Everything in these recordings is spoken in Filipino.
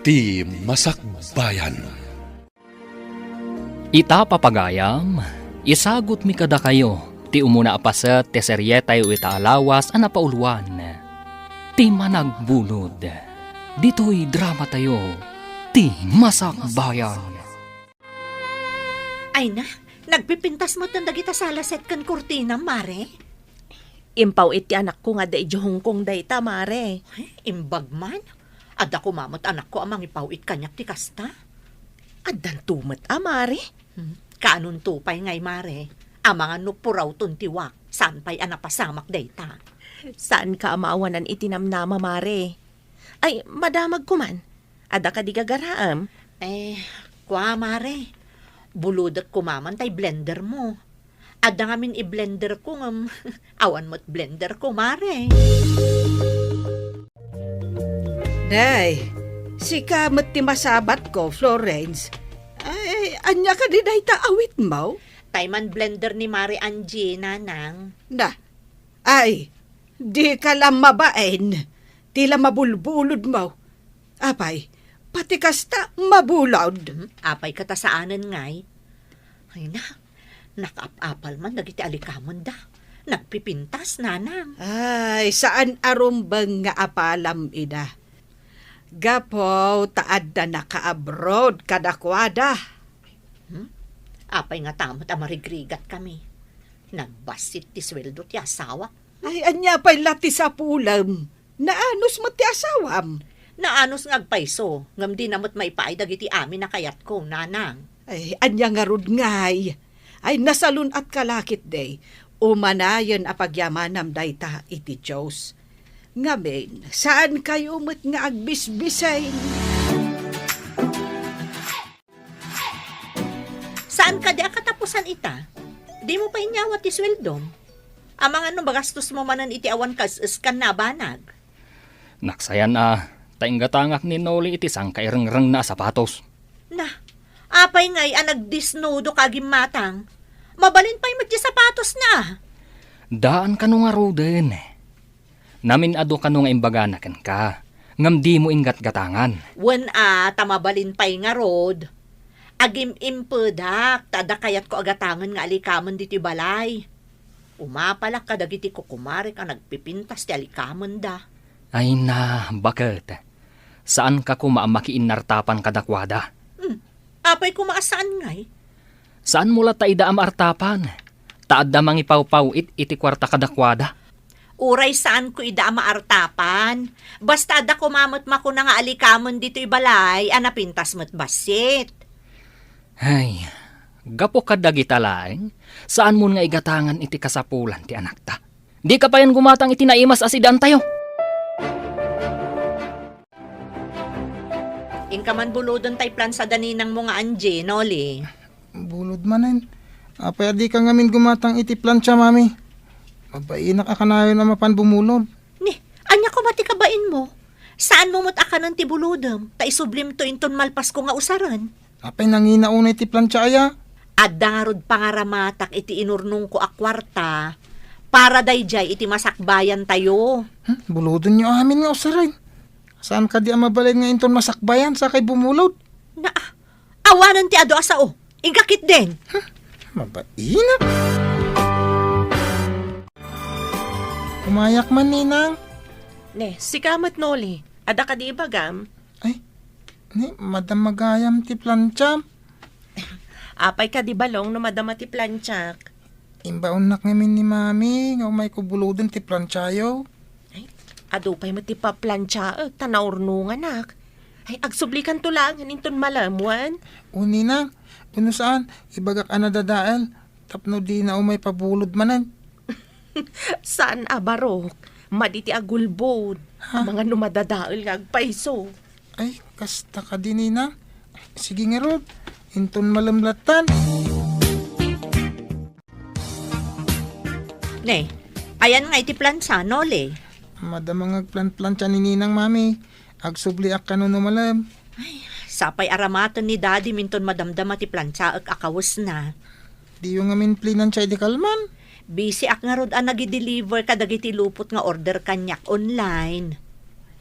Ti Masakbayan. Ita papagayam, isagot mi kada kayo, ti umuna apaset ti serye tayo ita alawas ana pauluan. Ti Managbulod, dito'y drama tayo, ti Masakbayan. Ay na, nagpipintas mo tanda kita sa laset kan kurtina, mare. Impaw iti anak ko nga da Hong Kong da ita, mare. Ay, imbag man. Ada ko mamot anak ko amang ipawit kanyak ti kasta. Adan tumat, mare. Kaanong tupay ngay, mare. Amang ano puraw tuntiwak, saan pa'y anapasamak dayta. Saan ka amaawanan itinamnama, mare? Ay, madamag ko man. Ada ka di gagaraam. Kwa, mare. Buludat ko maman tay blender mo. Ada ngamin i-blender ko ngam. Awan mo't blender ko, mare. Day, si kamot ti masabat ko, Florence. Ay, anya ka di day awit mo? Tayman blender ni Mare Angie, nanang. Na, ay, di ka lang mabaen. Tila mabulbulod mo. Apay, pati kasta mabulod. Apay katasaanan ngay. Ay na, nakaap-apal man, nagiti alikamon da. Nagpipintas, nanang. Ay, saan arumbang nga apalam ida? Gapo, taad na naka-abroad kadakwada. Apay nga tamot amarigrigat kami. Nagbasit ti sweldo ti asawa. Ay, anya pa'y lati sa pulam. Naanos mo ti asawam. Naanos ngagpaiso, ngam di namot maipaay dagiti amin na kayat ko, nanang. Ay, anya nga rod ngay. Ay, nasalun at kalakit day. Umanayon apagyamanam dayta iti Diyos. Ngamen, saan kayo mo't nga agbisbisay? Saan ka di akatapusan ita? Di mo pa inyawat ti sweldom. Amang ano bagastos mo manan iti awan kas-iskan na banag. Naksayan tainggatangak ni Noli iti sang kairengreng na sapatos. Na, apay ngay nagdisnudo kagim matang. Mabalin pa'y magdi sapatos na. Daan ka nung aroden. Namin ado ka nung imbaganakan ka. Ngam di mo ingat gatangan. Wen tamabalin pa'y nga rod. Agim impedak, tada kayat ko agatangan nga alikamon diti balay. Umapalak ka dagiti kukumari ka nagpipintas ti alikamon da. Ay na, bakit? Saan ka kumaamaki inartapan kadakwada? Apay kumaasaan ngay? Saan mula ta ida am artapan? Taad da mangipaw-paw iti kwarta kadakwada? Uray saan ko ida maartapan. Basta da kumamot mako na nga alikamon dito'y balay, anapintas mo't basit. Ay, gapo ka dagita laeng, saan mo nga igatangan iti kasapulan ti anak ta? Di ka pa yan gumatang iti naimas asidan tayo. Ingkaman bulodon tay plan sa daninang mga Angie, Noli. Bulod manen. Apay di ka ngamin gumatang iti plancha, mami. Mabainak ka na yun na mapan bumulod. Ni, anya ko mati kabain mo? Saan mo mo't akanan ti bulodom? Ta isublim to inton malpas ko nga usaran. Apay nanginauna iti plancha aya. Adarod pangaramatak iti inurnong ko akwarta. Para dayjay iti masakbayan tayo. Bulodon nyo amin nga usaray. Saan ka di mabalay nga inton masakbayan sa kay bumulod? Na, awanan ti ado asao. Ingakit din. Mabainak. Umayak man, ninang. Ne, si kamat Noli. Ada ka di ibagam. Ay, ni, madam magayam ti plancha. Apay ka di balong no madama ti planchak. Imbaon nak ngamin ni mami, nga umay ko bulodon ti planchayo. Ay, adupay mo ti paplansya, tanaurnungan nak. Ay, agsublikan to lang, haninton malamuan. O ninang, kuno saan, ibagak anadadael, tapno di na umay pabulod manan. Saan abarok? Maditi agulbod. Mga numadadaol nga agpaiso. Ay, kasta ka din, ninang. Sige nga rod, inton malamlatan. Ne, ayan nga iti plansa, Noli. Madamang agplan-plancha ni ninang, mami. Agsubliak ka no malam. Sapay aramaton ni Daddy minton madamdama ti plansa ag akawas na. Di yung ngamin plinan siya di kalman. Busy ak nga rod nagi-deliver kadagiti lupot nga order kanyak online.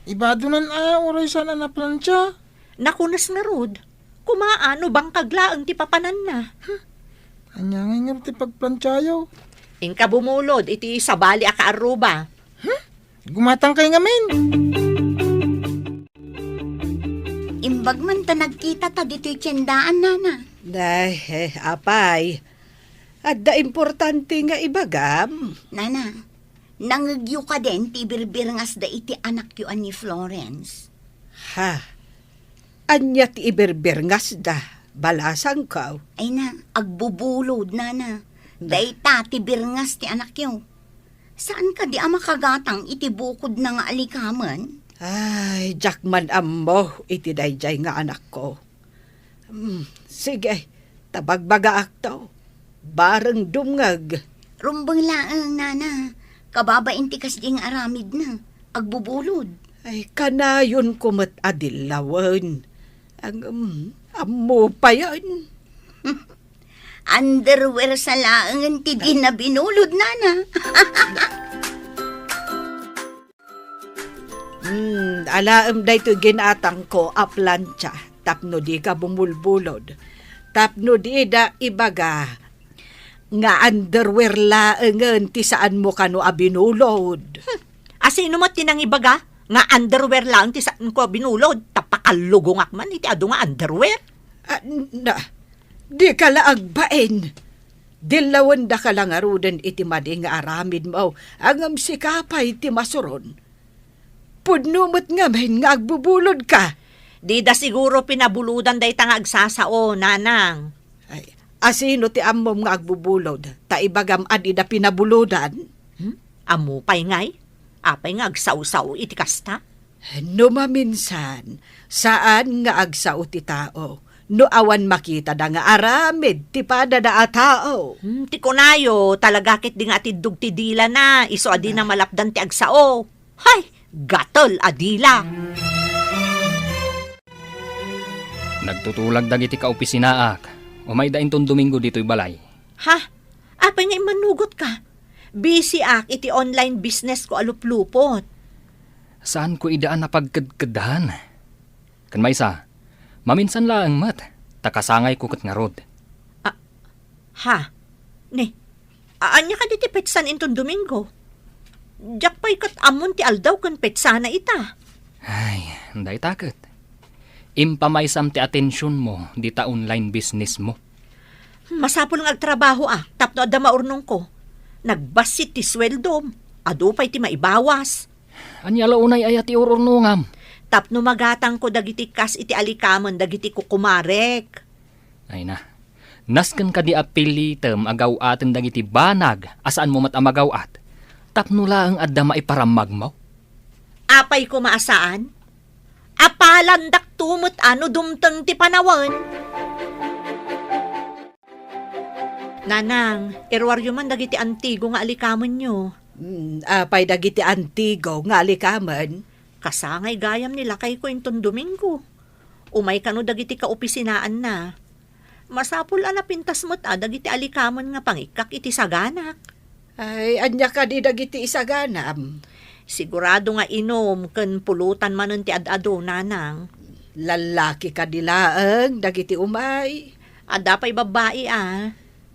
Ibado nan oray sana na plancha. Nakunas nga rod. Kumaano bang kaglaang ti papanan na? Anya nga ti pagplantsayo. Ingka bumulod, iti sabali aka aruba. Gumatang kay ngamin. Imbag man ta nagkita ta dito'y tiyendaan, nana. Apay. At da importante nga ibagam. Nana, nangagyo ka din ti birbirngas da iti anak yu ni Florence. Ha? Anya ti iberberngas da. Balasang ka. Ay na, agbubulod, nana. Dayta ti birngas ti anak yu. Saan ka di makagatang iti bukod na nga alikaman? Ay, Jackman ammo, iti dayjay nga anak ko. Sige, tabagbaga akto. Bareng dumngag. Rumbang laang, nana. Kababain ti kasding aramid na. Agbubulod. Ay, kanayon kumat adilawan. Ang ammo pa yan. Underwear sa laang ti di na binulod, nana. Alaam day to ginatang ko a plancha. Tapno di ka bumulbulod. Tapno di da ibaga. Nga underwear laangan ti saan mo kano abinulod. Asino mo tinang ibaga? Nga underwear lang ti saan ko binulod. Tapakalugong akman iti ado nga underwear. Di ka laagbain. Dilawan da ka lang arudan iti madi nga aramid mo. Ang sikapay ti masuron. Pudnumot nga mahin nga agbubulod ka. Di da siguro pinabuludan day tang agsasao, nanang. Ay, asino ti ammom nga agbubulod? Ta ibagam adi da pinabuludan? Amo pay ngay? Apay nga agsaw-saw iti kasta? No maminsan, saan nga agsaw ti tao? No awan makita da nga aramid ti pada da a tao. Ti kunayo, talaga kit di nga tidug ti dila na. Iso adi na malapdan ti agsao. Hay, gatol adila. Nagtutulag dagiti kaopisinaak. Umay da intong Domingo dito'y balay. Ha? Apay nga imanugot ka? Busy ak iti online business ko aluplupot. Saan ko idaan na pagkadkadahan? Kan maysa, maminsan laang mat. Takasangay ko kat nga rod. Ha? Ne, anya ka diti petsan intong Domingo? Diyak pa'y kat amon ti aldaw kan petsana ita. Ay, hindi takot. Impamaysam ti atensyon mo di ta online business mo. Masapol nga agtrabaho tapno adda maurnong ko. Nagbasit ti sweldom, ado pa'y ti maibawas. Anya launay ayat ti ururnungam. Tapno magatang ko dagiti kas iti alikaman dagiti kukumarek. Ay na, nasken ka di apilitem agaw atin dagiti banag asaan mo matamagaw at. Tapno laang adda maiparamag mo. Apay ko maasaan? Apalandak tumot ano dumteng ti panawan. Nanang, irwaryo man dagiti antigo nga alikaman nyo. Apay dagiti antigo nga alikaman. Kasangay gayam nila kay ko intong Domingo. Umay kano dagiti kaopisinaan na. Masapul pintas mo't dagiti alikaman nga pangikak iti saganak. Ay, anya ka di dagiti isaganam. Sigurado nga inom ken pulutan manen ti ad-ado, nanang. Lalaki ka dilaang, dagiti umay. Adda pa'y babae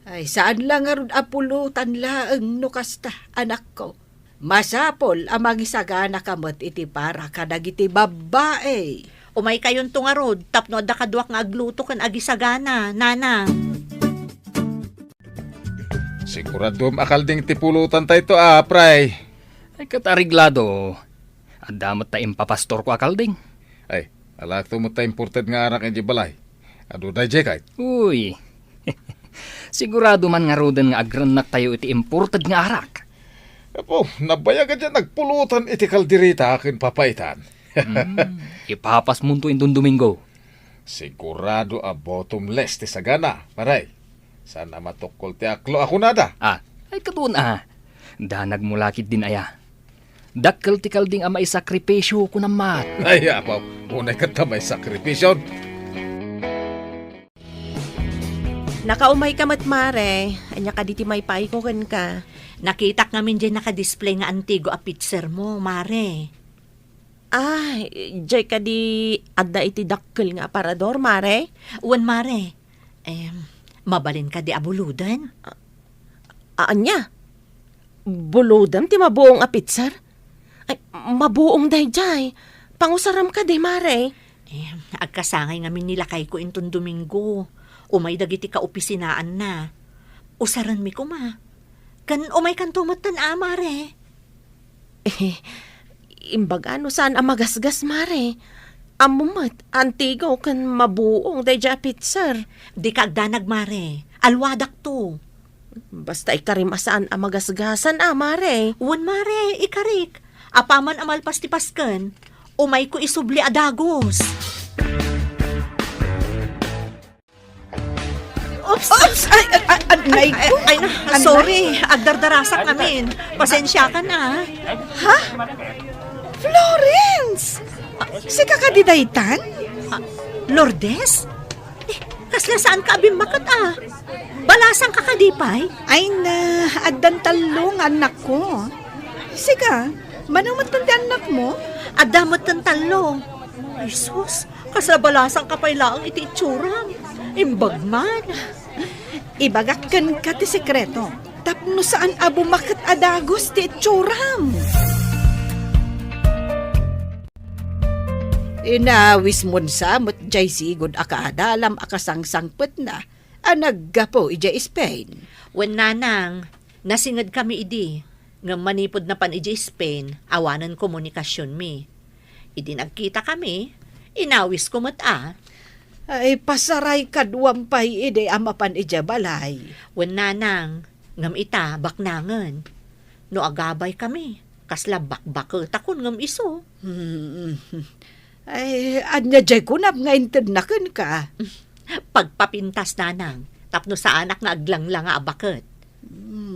Ay, saan lang arun apulutan laang no kasta, anak ko. Masapol amang isagana kamot iti para kadagiti babae. Umay kayon tungarod, tapno adda kaduak nga agluto ken agisagana, nanang. Sigurado makalding tipulutan tayo ito, pray. Ay katariglado, adamot ta impapastor ko akalding. Ay, alak to mo tayo imported nga anak ng balay. Ado da kahit. Uy, sigurado man nga roden nga agranak tayo iti imported nga arak. Apo, nabaya ka dyan nagpulutan iti kaldirita akin papaitan. Ipapas mo to intong Domingo. Sigurado bottomless ti sagana, paray. Sana matukol ti aklo ako nada. Ay katun danag mo lakit din aya. Dakkel ti kalding may sakripisyo ko namat. Ay, apaw, unay ka may sakripisyon. Nakaumay ka matmare. Anya ka diti may paikogan ka. Nakitak namin dyan nakadisplay nga antigo a picture mo, mare. Ay, jay ka di adda iti dakkel nga aparador, mare? Wan mare, mabalin ka di abuludan? Anya? Buludam ti mabuong apitsar? Ay, mabuong dayjay. Pangusaram ka di, mare. Agkasangay ngamin nilakay ko inton Domingo. Umay dagiti ka opisinaan na. Usaran mi ko ma. Kan umay kan tumatan mare. Imbaga no saan amagasgas, mare. Amumat, antigo kan mabuong dayjay apitsar. Di ka agdanag mare. Alwadak to. Basta ikarimasaan amagasgasan, mare. Wan mare, ikarik. Apaman amalpas ti pasken. Umay ko isubli adagos. Oops! Ay, sorry. Agdardarasak namin. Pasensya ka na. Florence! Si kakadidaytan? Lourdes? Kasla saan ka abim makat Balasang kakadipay? Ay na, addan talong anak ko. Sika, manumot ng anak mo? Adamot ng talong. Ay sus, kasla balasang kapay laang iti itsuram. Imbagman. Ibagakkan ka ti sekreto. Tapno saan abo makat adagos ti itsuram. Inawis mon samot jay sigod akaadalam akasangsangpet na. Naggapo ija Spain. Wen nanang, nasingad kami idi. Nga manipod na pan ija Spain, awanan komunikasyon mi. Idi nagkita kami, inawis ko Ay pasaray kadwampay ide amapan ija balay. Wen nanang, ngam ita baknangan. No agabay kami, kasla bakbakot akon ngam iso. Ay, anya jay kunap nga intednaken ka. Pagpapintas nanang, tapno sa anak nga aglanglang nga abakot.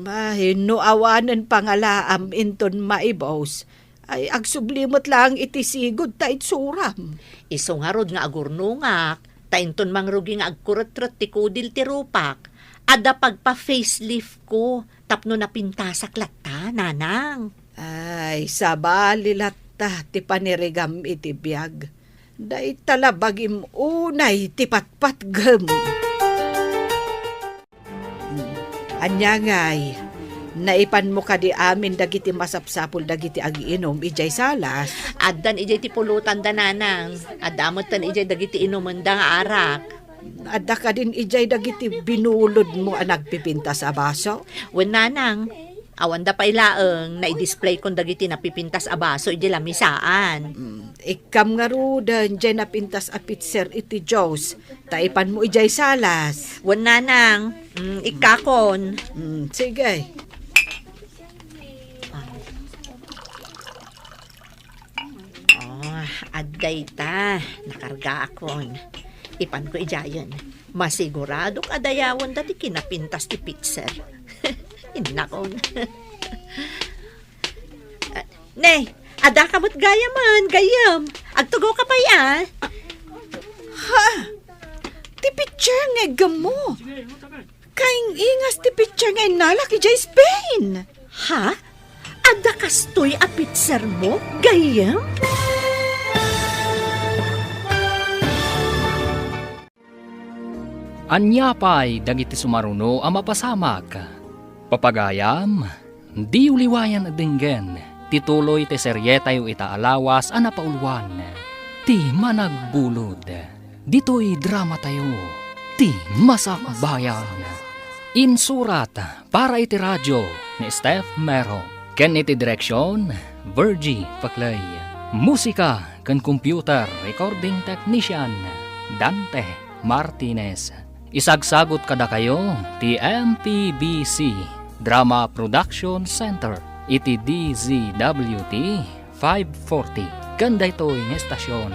Ay, no awanan pangalaam inton maibos. Ay, agsublimot lang iti sigod ta itsuram. Iso nga rod nga agurnungak, tainton mangrugi nga agkurot-rot ti kudil ti rupak. Ada pagpa-facelift ko, tapno napintasak latta, nanang. Ay, sabali latta ti panirigam iti biyag. Day talabagim unay ti patpatgem. Anya ngay, naipan mo ka di amin dagiti masapsapul dagiti agiinom ijay salas. Addan ijay ti pulutan da nanang, adamot tan ijay dagiti inuman da nga arak. Adda ka din ijay dagiti binulod mo ang nagpipinta sa baso. Wen nanang, awan da pa ilaeng na i-display kong dagiti napipintas a baso ijay lamisaan. Ikam nga rudan dyan napintas a pitser iti Diyos. Taipan mo ijay salas. Wen nanang, ikakon. Sige. Adday ta, nakarga akon. Ipan ko ijayon. Masigurado kadayawan dati kinapintas ti pitser. Inakon. Nay, ada ka mo't gayam. Agtugaw ka pa yan. Ti pitser nga gamo. Kaing ingas ti pitser nga inalak ijay Spain. Ha? Ada kastoy a pitser mo? Gayam? Anyapay dagiti sumaruno a mapasamak. Papagayam, di uliwayan adinggen, tituloy ti seryeta yu itaalawas a napaulwan. Ti managbulod, dito'y drama tayo, ti masakbayan. Insurat para iti radyo ni Steph Mero, ken iti direksyon, Virgie Paclay. Musika ken computer recording technician, Dante Martinez. Isagsagot kada kayo ti MPBC Drama Production Center iti DZWT 540 kanda ito'y ng estasyon.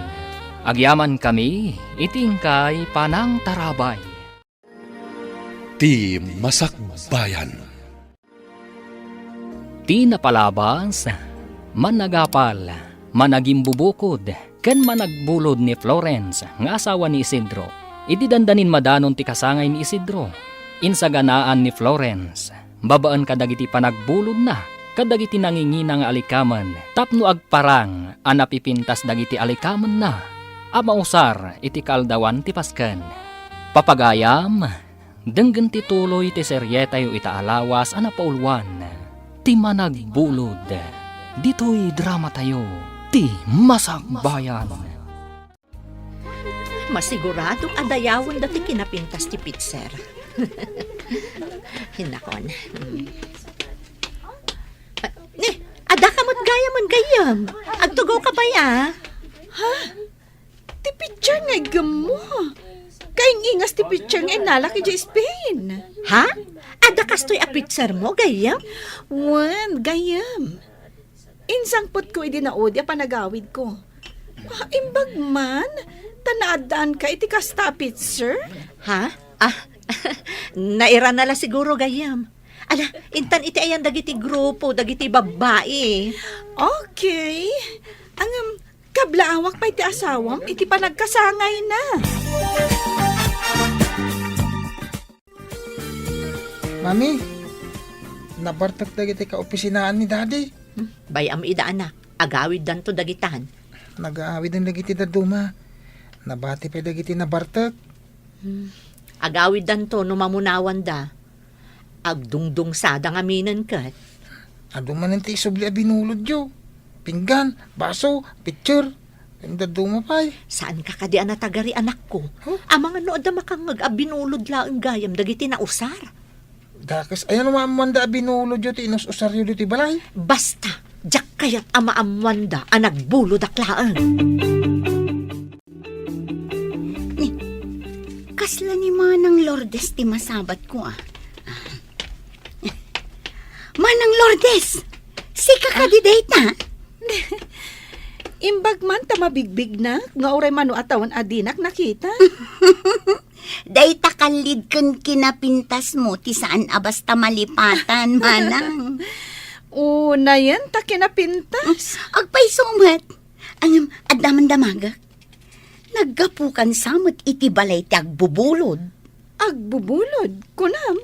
Agyaman kami itingkay panang tarabay. Ti Masakbayan. Ti napalabas, managapal, managimbubukod, ken managbulod ni Florence nga asawa ni Isidro. Idi dandanin madanon ti kasangay ni Isidro. Insaganaan ni Florence, babaan kadagiti panagbulod na, kadagiti nangingina nga alikaman tapno agparang a napipintas dagiti alikaman na a mausar iti kaldawan ti Pasken. Papagayam, denggen ti tuloy ti serye tayo itaalawas a napaulwan ti Managbulod. Dito'y drama tayo ti Masakbayan. Masiguradong adayawan dati kinapintas ti Pitser. Hinakon. Ada ka mo't gayam. Agtugaw ka ba ya? Ti picture nga gamo. Kaing ingas ti picture nga nalaki di Spain. Ha? Ada kastoy a Pitser mo, gayam? Wan, gayam. Insangpot ko idi na odya panagawid ko. Imbag man, tanaadaan ka iti kastapit, sir? Ha? Naira nala siguro, gayam. Ala, intan iti ayan dagiti grupo, dagiti babae. Okay. Ang kablaawak pa iti asawam, iti panagkasangay na. Mami, nabartak dagiti ka opisinaan ni Daddy. Bayam ida anak, agawid dan to dagitan. Nag-aawid ng dagiti daduma. Nabati pa dagiti nabartak. Agawid dan to no mamunawan da. Agdungdung sada nga minan kat. Ado man ang tisubli a binulod yo. Pinggan, baso, picture. Ang daduma pa eh. Saan ka kadi anatagari anak ko? Amang ano da makangag abinulod laang gayam dagiti na usar. Dakas, ayan umamanda a binulod yo ti inos usaryo dito balay. Basta, jak kayat ama amwanda ang nagbulod aklaan. Kasla ni Manang Lourdes ti masabat ko Manang Lourdes, sika ka di data. Imbag man ta mabigbig na, nga oray mano atawan adinak nakita. Dayta kalid ken kinapintas mo ti saan abasta malipatan, Manang. Una yan, ta kinapintas. Agpay sumat. Ang adaman damagak. Naggapukan samot iti balay ti agbubulod. Agbubulod, kunam.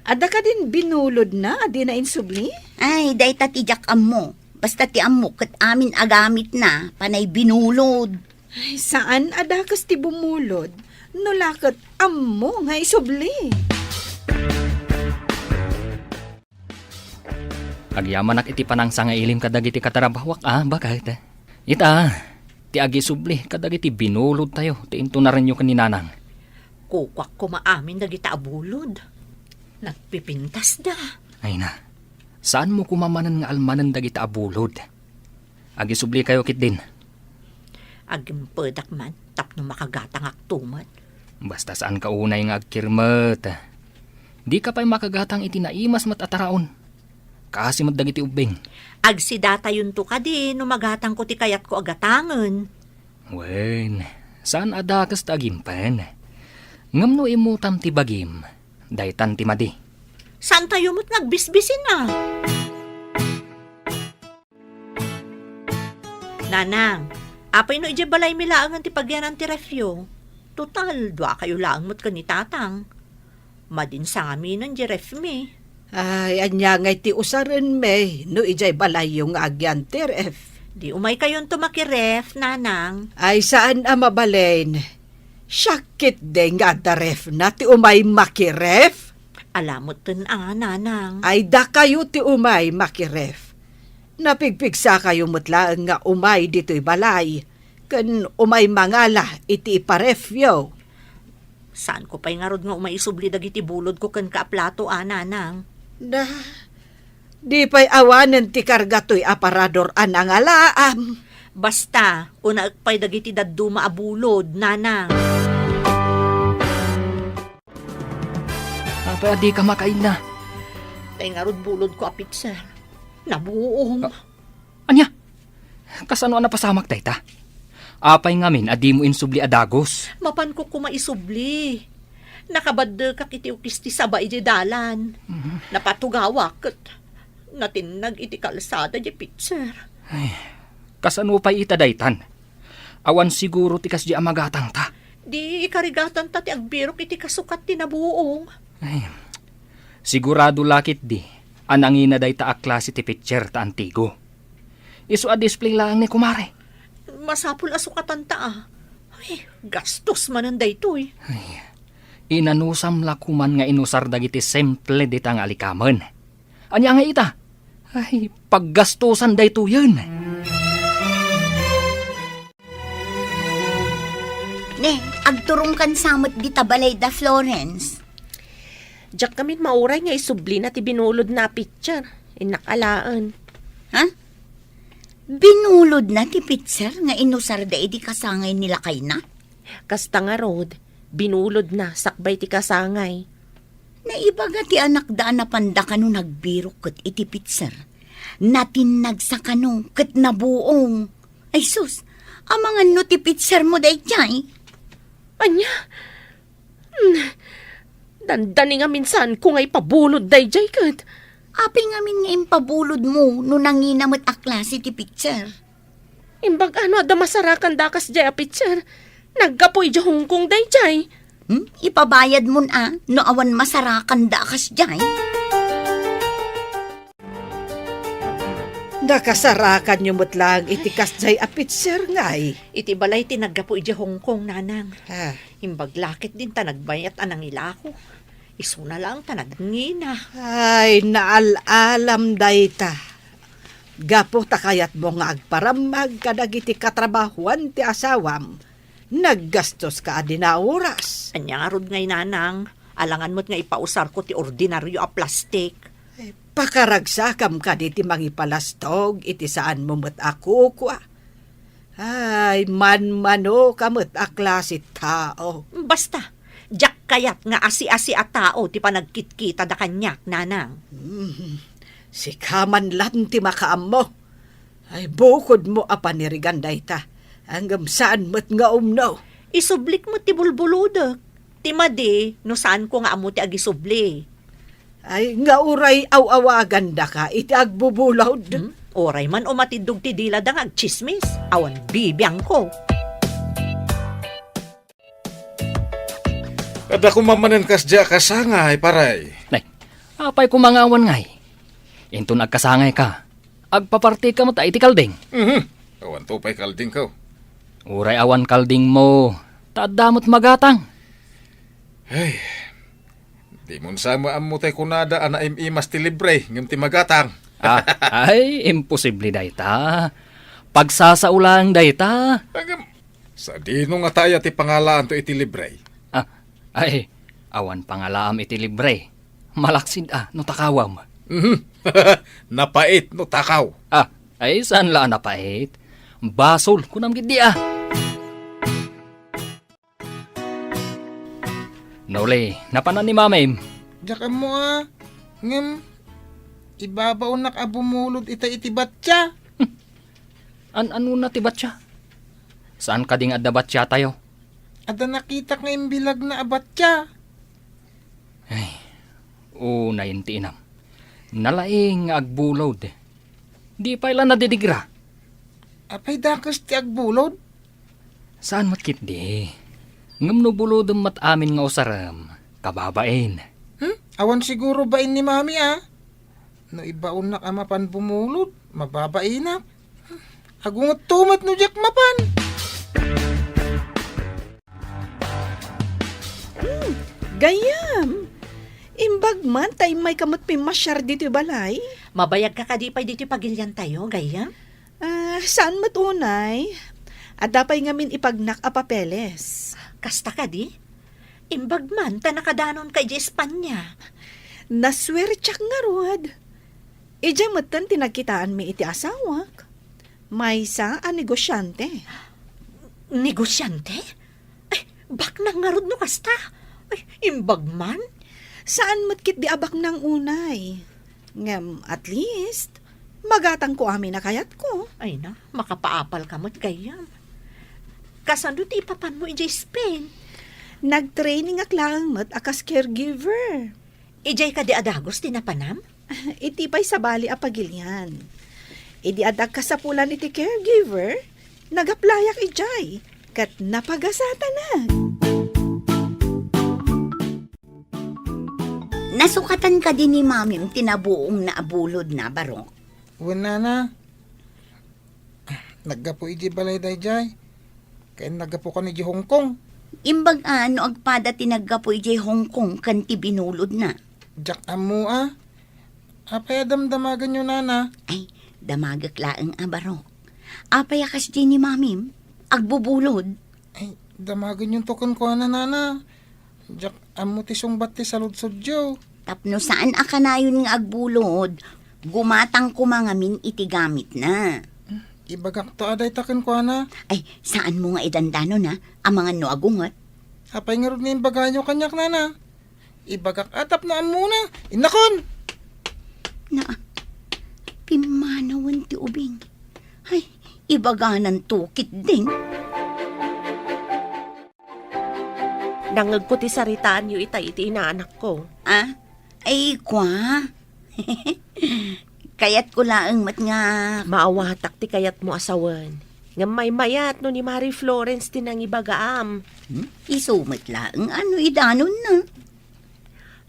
Ada ka din binulod na, adi na insubli? Ay, dayta ti jak ammo. Basta ti ammo ket amin agamit na, panay binulod. Ay, saan adakas ti bumulod? Nulakat ammo nga isubli. Agyamanak iti panangsa nga ilim kadagiti katarabawak bakit? Ita, ti agi subli kadagiti binulod tayo, ti into na rin yung kaninanang. Kukwak ko maamin dagita abulod. Nagpipintas da. Ay na, saan mo kumamanan nga almanan dagita abulod? Agi subli kayo kit din. Agim pedak man, tapno makagatang aktumat. Basta saan ka unay nga agkirmat. Di ka pa'y makagatang iti naimas mat ataraon. Kasi mat dagiti ubing. Agsidata yun to ka din, numagatang ko ti kayat ko agatangan. Wen, saan adakas ta agimpan? Ngamno imutam ti bagim, daytan ti madi. Saan tayo mo't nagbisbisin na? Nanang, apay no ije balay mi laang ti pagyanan ti refyo. Total, dua kayo laang mo't kanitatang. Madin sa amin ang ref mi. Ay, anya ngay ti usaran me, no ijay balay yung agyan TRF. Di umay kayon tumakiref, nanang. Ay, saan amabalain? Syakit de nga da ref na ti umay makiref? Alamot ten nanang. Ay, da kayo ti umay makiref. Napigpigsa kayo mutlaan nga umay dito'y balay. Kan umay mangala iti iparefyo. Saan ko pa'y ngarod nga umaisubli dagiti bulod ko kan kaaplato, nanang. Da, di pa'y awanan ti kargato'y aparador anangalaam. Basta, una pa'y dagiti daduma abulod, nanang. Apay di ka makain na. Tay ngarod bulod ko apit, sir. Nabuong. Anya, kasano na pasamak dayta? Apay ngamin adi mo insubli adagos. Mapan ko kumaisubli. Nakabad ka kiti ukisti sabay di dalan. Napatugawak at natinag iti kalsada di pitser. Kasano pa ita daytan? Awan siguro tikas di amagatang ta. Di ikarigatan ta ti agbirok iti kasukat ti nabuong. Ay, sigurado lakit di. Anangina day ta a klase ti picture ta antigo. Isu a display lang ni kumare. Masapul asukatan ta ah. Ay, gastos manan dayto eh. Inanusam la kuman nga inusar dagiti simple di tang alikamen. Anya nga ita? Ay, paggastusan dayto yun. Ne, agturong kan samot di tabalay da Florence. Diyak kami mauray nga isubli na ti binulod na picture. Inakalaan. Ha? Binulod na ti pitser nga inusar da di kasangay nila kay na? Kasta nga Rod, binulod na sakbay ti kasangay. Naibaga ti anak da na panda kano nagbiro ket iti pitser. Natinag sa kano ket nabuong. Ay sus, amangan no ti pitser mo day jay. Anya? Dandani nga minsan kung ay pabulod day jay kat. Api nga min nga impabulod mo no nanginamot a klase ti pitser. Imbag ano ada masarakan dakas jay a picture. Naggapoy jay hungkong day jay. Ipabayad mo na no awan masarakan da kas jay. Nakasarakan nyo mo't lang itikas jay apitser ngay. Iti balay tinaggapo iti Hong Kong nanang. Ha, Imbag lakit din ta nagbayat anang ilako. Isu na lang ta nagngina. ay, naalalam dayta. Gapo ta kayat mo nga agparamag kadagiti katrabahuan ti asawam. Naggastos ka adi na oras. Anya nga rod ngay nanang. Alangan mo't nga ipausar ko ti ordinaryo a plastik. Pakaragsakam ka di ti mangipalastog iti saan mo mo't ako kwa. Ay, man-mano kamot a klase tao. Basta, jak kayat nga asi-asi a tao ti panagkitkita da kanyak nanang. Si kaman lang ti makaam mo. Ay, bukod mo a panirigan dayta. Hanggang saan mo't nga umno. Isublik mo ti bulbuludak. Ti madi, no saan ko nga amo ti agisubli. Ay, nga uray aw-awagan da ka, iti agbubulod. Oray man umatidog ti dila da nga agchismis. Awan bibiyang ko. Kada kumamanen kasya kasangay, paray. Nay, apay kumangawan ngay. Into nagkasangay ka. Agpaparti ka mo ta iti kalding. Awan to pa'y kalding ko. Uray awan kalding mo. Tadamot magatang. Ay, di mo sama mo tay kunada ana imas ti libre ngem ti magatang. Ay, imposible dayta. Pagsasaulang dayta. Hanggang sa dino nga taya ti pangalaan to iti libre. Ay, awan pangalaam iti libre. Malaksid no takawam. Napait no takaw. Ay, saan la napait? Basol, kunam gidi Nole, napanan ni mamay. Diyak mo ngem, ibabaw nak abumulod iti batya. Ano na tibat siya? Saan ka ding adabat siya tayo? Ada nakita nga imbilag na abatya. Ay, unay intinam. Nalaing agbulod. Di pa ilan nadidigra. Apay dakas ti agbulod. Saan matkit di? Ngam no bulodom mat amin nga usaram. Kababain. Awan siguro bain ni mami No ibaon na ka mapan bumulod, mababain na. Agungot tumat no jak mapan. Gayam. Imbag man, tay may kamot pimasyar dito balay. Mabayag ka kadipay dito pagilyan tayo, gayam? Saan matunay? At dapay ngamin ipagnak a papeles. Kasta ka di? Imbag man, ta nakadanon kay di Espanya. Naswertsak nga rod. Ija matan tinagkitaan mi iti asawak. May sa a negosyante. Negosyante? Ay, bak na nga rod no kasta. Ay, imbag man? Saan matkit di abak ng unay? Ngem, at least, magatang ko amin na kayat ko. Ay na, makapaapal ka mo't gayam. Kasando ti ipapan mo ijay Spain. Nag-training ak lang mat akas caregiver. Ijay ka di adagos tinapanam? Iti pa'y sa bali a pagilyan. Idi adag kasapulan iti caregiver, nagaplayak ijay, kat napagasata na. Nasukatan ka din ni Mami tinabuong na abulod na barok. Wala na. Naggapo iji balay dayjay. Kaya naggapo ka ni Hong Kong. Imbag ano agpada tinaggapoy jay Hong Kong kanti binulod na. Jak amu Apay damdamagan nyo nana. Ay, damagak laeng abarok. Apay akas din ni Mami, agbubulod. Ay, damagan yung tukon ko nana. Jak amu tisong bati sa ludsod jo. Tapno saan akanayon nga agbulod, gumatang kumangamin itigamit na. Ibagak to aday takin ko Ay, saan mo nga idandano na, ang mga no agungot? Apay nga rin yung baganyo kanyak nana. Ibagak atap na muna. Inakon! Na, pimanawan ti ubing. Ay, ibaganan tukit din. Nangag ko ti saritaan yu iti inaanak ko. Ah, ay kwa. Kayat ko laang mat nga. Maawatak ti kayat mo asawan. Nga may mayat no ni Mary Florence tinang ibagaam. Isumat laang ano idanon na.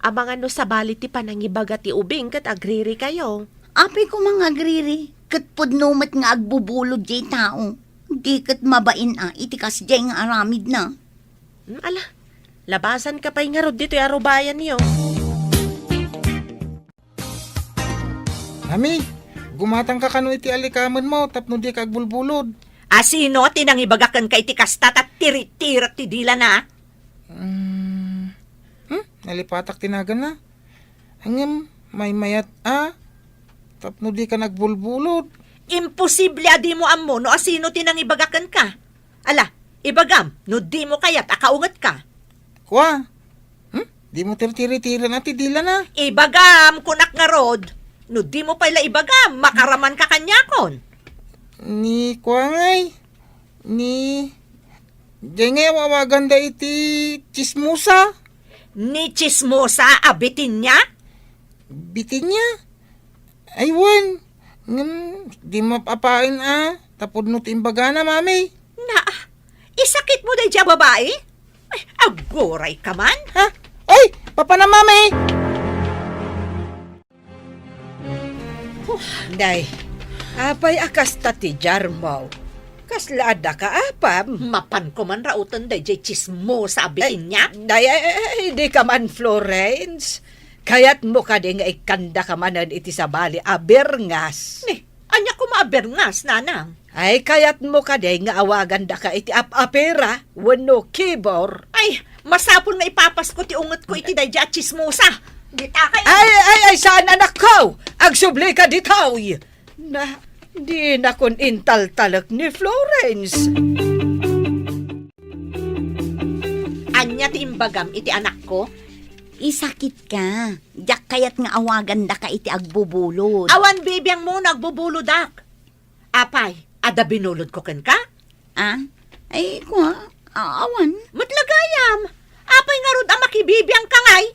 Amang ano sa bali ti panangibaga ti ubing kat agriri kayo. Apay ko mga agriri, kat pudnumat nga agbubulod jay tao. Di kat mabain itikas jay nga aramid na. Ala, labasan ka pa'y nga rod dito arubayan niyo. Mami, gumatang ka kano iti alikaman mo tapno di ka agbulbulod. Asino tinangibagakan kay ti kastat at tirit-tirat ti dila na? Nalipatak tinagan na. Hanggang may mayat tapno di ka nagbulbulod. Imposible adi mo ammo no asino tinangibagakan ka. Ala, ibagam, no di mo kayat akaungat ka. Kwa? Di mo tiri-tiri na ti dila na. Ibagam, kunak nga rod. No di mo pala ibagam, makaraman ka kanyakon. Ni kwa ngay. Ni... Diyan nga wawagan da iti chismusa. Ni chismosa abitin niya? Bitin niya. Aywan. Di mapapain tapod no timbaga na, mami. Na, isakit mo dahi dya babae? Ay, agoray ka man. Ha? Ay! Papa na, mami! Day, apay akas tati jarmaw. Kaslada ka apam. Mapan ko man rautan dahi dya chismosa abitin niya. Day, di ka man Florence. Kayat mo ka di nga ikanda ka manan iti sa bali aberngas. Anya ko maaberngas, nanang. Ay kayat mo ka di nga awagan da ka iti apera wano kibor. Ay, masapon nga ipapas ko ti ungot ko iti dahi dya chismosa. Dita kayo. Ay, saan anak ko? Agsubli ka ditaw. Na, di na kun intal-talak ni Florence. Anya ti imbagam iti anak ko? Isakit ka. Diyak kayat nga awagan da ka iti agbubulod. Awan bibiyang mo nagbubuludak. Apay, ada binulod ko ken ka? Ay, kwa, awan. Matlagayam. Apay nga rod ang makibibiyang kangay.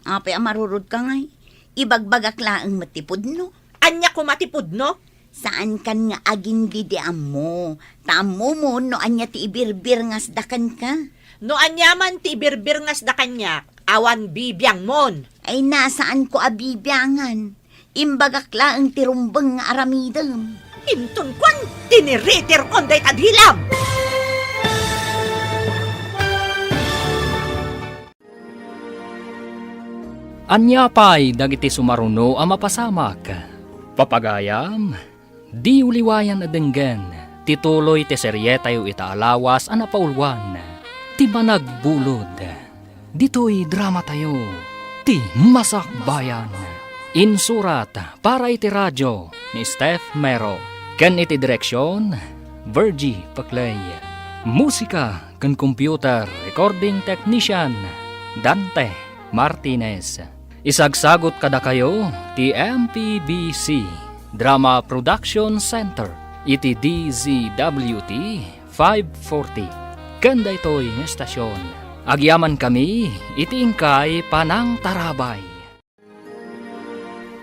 Apay amarurod ka ngay. Ibagbagak laang matipod no. Anya ko matipod no? Saan kan nga aging didiam mo? Tamo mo no anya ti ibirbir ngas dakan ka. No anyaman ti birbir ngas da kanyak, awan bibiyang mon. Ay nasaan ko abibiyangan? Imbagak laang tirumbang nga aramidam. Intun kwan, tiniritir kon day tadhilam. Anya pay dagiti sumaruno ang mapasamak. Papagayam, di uliwayan adenggen, tituloy ti serye tayo itaalawas ang napaulwan. Ti managbulod, dito'y drama tayo, ti masakbayan. Insurat para iti radyo ni Steph Mero. Ken iti direksyon, Virgie Paclay. Musika ken computer recording technician, Dante Martinez. Isagsagot kada kayo ti MPBC Drama Production Center iti DZWT 540. Kanda ito'y ng estasyon. Agyaman kami iti ingkay Panang Tarabay.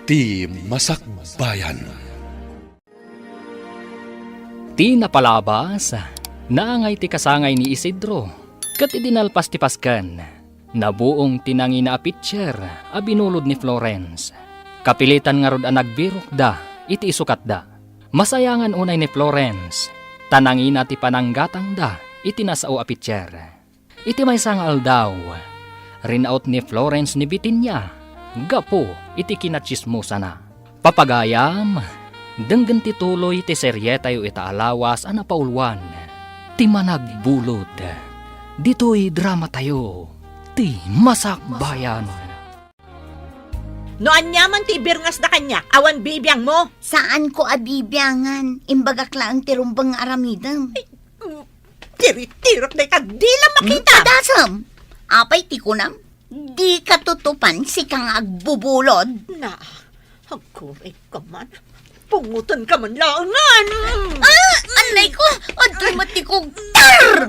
Ti Masakbayan. Ti napalabas, naangay ti kasangay ni Isidro, kat idinalpas ti paskan. Nabuong tinangi na pitcher a binulod ni Florence. Kapilitan nga rod ang nagbirok da, iti isukat da. Masayangan unay ni Florence. Tanangi na ti pananggatang da, iti nasao a pitcher. Iti may sangal daw. Rinaut ni Florence ni Bitinya. Gapo, iti kinachismosa na. Papagayam, denggan ti tuloy ti serye tayo itaalawas ana paulwan. Ti managbulod. Dito'y drama tayo. Ti masakbayan. No anyaman ti birngas da kanya, awan bibiyang mo. Saan ko abibiyangan? Imbagak lang tirumbang aramidam. Tiritirok na itagdila makita. Padasam! Apay ti kunam? Di katutupan si kang agbubulod. Na, ako ay kaman. Pungutan ka man laangan. Anay ko! Adoy matikog tar!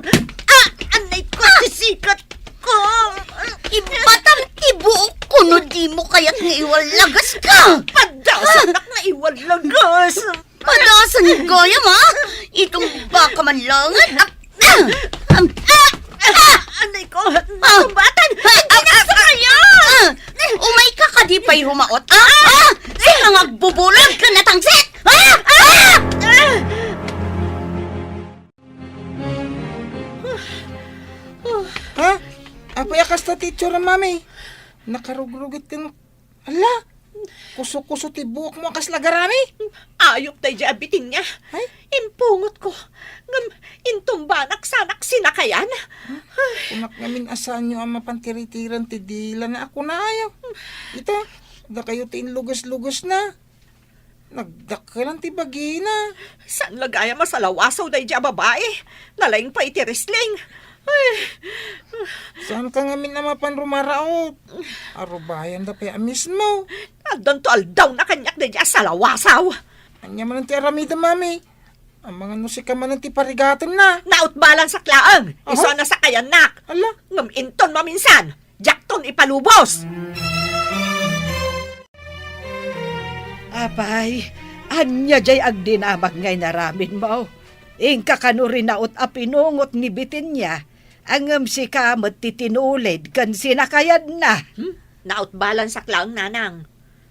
Anay ko, sisikat ko. Ibatam tibuok kuno di mo kaya't nga iwalagas ka! Padasan na iwalagas. Padasan gayam ha! Itong baka man langan. Anay ko, kumbatan. Asa kaya! Umay ka kadipay rumaot. Sila nga bubulog ka na tangsit! Ha? Apay akas ta teacher mami. Nakarugrugit ka ng... Ala! Kuso-kuso ti buhok mo akas lagarami. Ayop tayo diabitin niya. Ay? Impungot ko. Ngam, intumbanak sanak sinakayan. Kunak namin asan nyo ang mapantiritiran ti dila na ako na ayaw. Ito, da kayo ti lugas-lugas na. Nagdakalan ti bagina. San lagaya masalawasaw tayo diya babae. Nalaing pa iti wrestling. Ay, Saan ka ngamin na mapanrumaraot? Arubayan da pa mismo. adon to aldaw na kanyak na diya salawasaw. Anya man ti aramida mami. Ang mga nusika man ti parigatan na. Nautbalan sa klaang. Aha. Iso na sa kayanak. Ala, Ngam inton maminsan. Jakton ipalubos. Apay, anya jay agdinamag ngay naramin mo. Ingka kanurin naot a pinungot ni Bitinya. Ang si kamat titinulid kan sinakayad na. Nautbalan sa klaang nanang.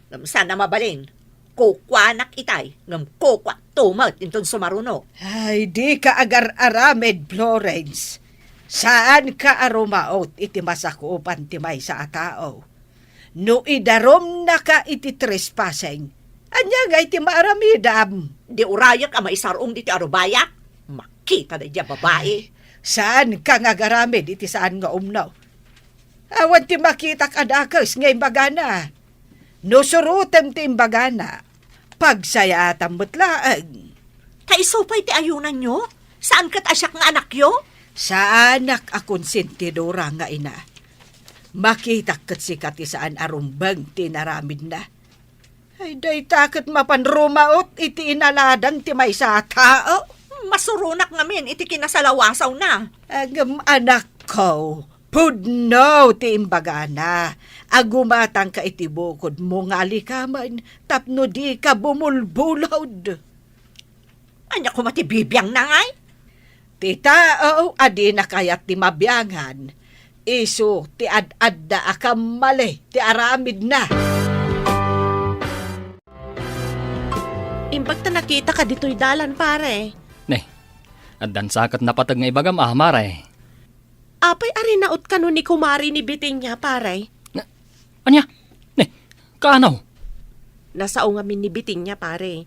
Ngam sana mabalin. Kukwanak itay. Ngam kukwak tumat inton sumaruno. Ay, di ka agar-aramed, Florence. Saan ka arumaot iti masakupan ti may sa atao? No idarom na ka iti trespassing. Anya nga iti maaramidam. Di urayak ang maisarong diti arubayak. Makita na diya babae. Saan ka nga garamid iti saan nga umnaw? Awan ti makita kadakas nga imbagana. No surutem ti imbagana. Pagsayatan mutlaang. Kaisupay ti ayunan nyo? Saan kat asyak nga anak yo? Sa anak akong sintidora nga ina. Makita kat si kati saan arumbang tinaramid na. Ay, day takot mapanrumaot iti inaladan ti may sa tao. Masurunak ngamin iti kinasalawasaw na. Agam anak ko, pudno ti imbagana. Agumatang ka iti bukod mo nga likaman, tapno di ka bumulbulod. Anya ko matibibiyang na ngay? Ti tao, adi na kayat ti mabyangan. Isu, ti ad-ad da akam mali, ti aramid na. Imbag ta nakita ka dito'y dalan, pare. Neh, addan sakat na patag nga ibagam mare. Apay ari naot ka nun ni kumari ni Bitinya, pare. Anya? Neh, kaanaw? Nasao ngamin ni Bitinya, pare.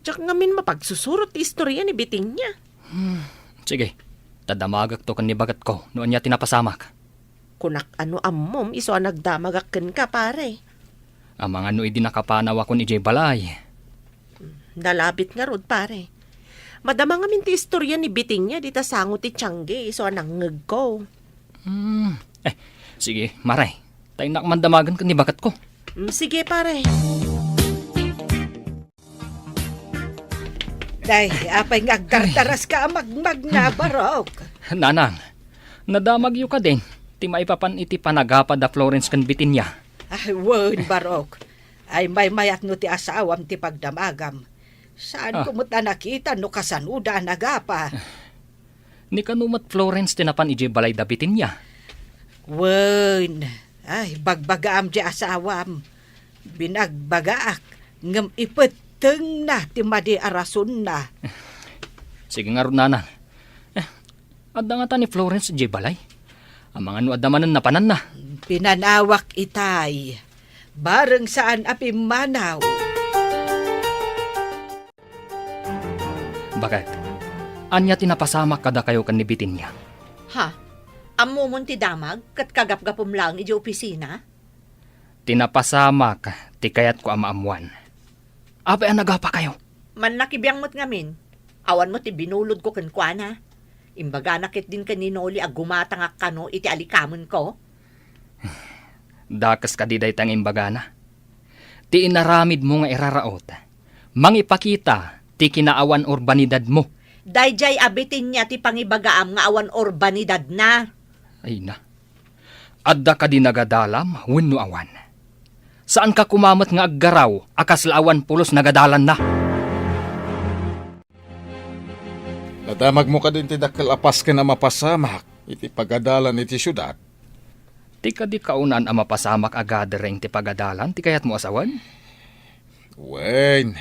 Tsak ngamin mapagsusurot ti istorya ni Bitinya. Sige, tadamagak to kan nibagat ko noon niya tinapasamak. Kunak ano ammom, iso nagdamagakken ka, pare. Ang mga no idi nakapanaw ako ni Jay Balay. Nalabit nga rod, pare. Madama nga min ti istorya ni Bitinya, di ta sango ti Tiangge, iso nangngeg ko. Sige, maray. Tayo nakmandamagan kan nibagat ko. Sige, pare. Day, apay nga agdardaras ka magmag na barok. Nanang, nadamag yu ka din. Ti maipapan iti panagapad da Florence kan Bitinya. Ay, word barok. Ay may mayat no ti asawam ti pagdamagam. Saan kumuta nakita no kasanuda nagapa? Ni kanumat Florence tinapan iji balay da Bitinya. Wen, ay, bagbagaam di asawam. Binagbagaak, ngam ipeteng na ti madi arason na. Sige nga ron, nanang. Adda nga ta ni Florence J. Balay. Ang mga nuadamanan na panan na. Pinanawak itay, bareng saan api manaw. Bakit? Anya tinapasamak kada kayo kan nibitin niya. Ha? Amo mon ti damag, kat kagap-gapom lang iji opisina? Tinapasamak, ti kayat ko amaamuan. Ape ang nagapa kayo. Man nakibiyang mo't ngamin. Awan mo ti binulod ko kenkwana. Imbaga nakit din kaninoli ag gumatangak kano iti alikamon ko. Dakas ka diday tang imbagana. Ti inaramid mo nga iraraot. Mangipakita ti kinaawan urbanidad mo. Dayjay abitin niya ti pangibagaam nga awan urbanidad na. Ay na. Adda ka di nagadalam, wenno awan. Saan ka kumamat nga aggaraw, akas laawan pulos nagadalan na. Nadamag mo ka din ti dakkel apas ka na mapasamak, iti pagadalan iti syudad. Ti ka di kaunan ang mapasamak agadereng ti pagadalan, ti kayat mo asawan? Wen,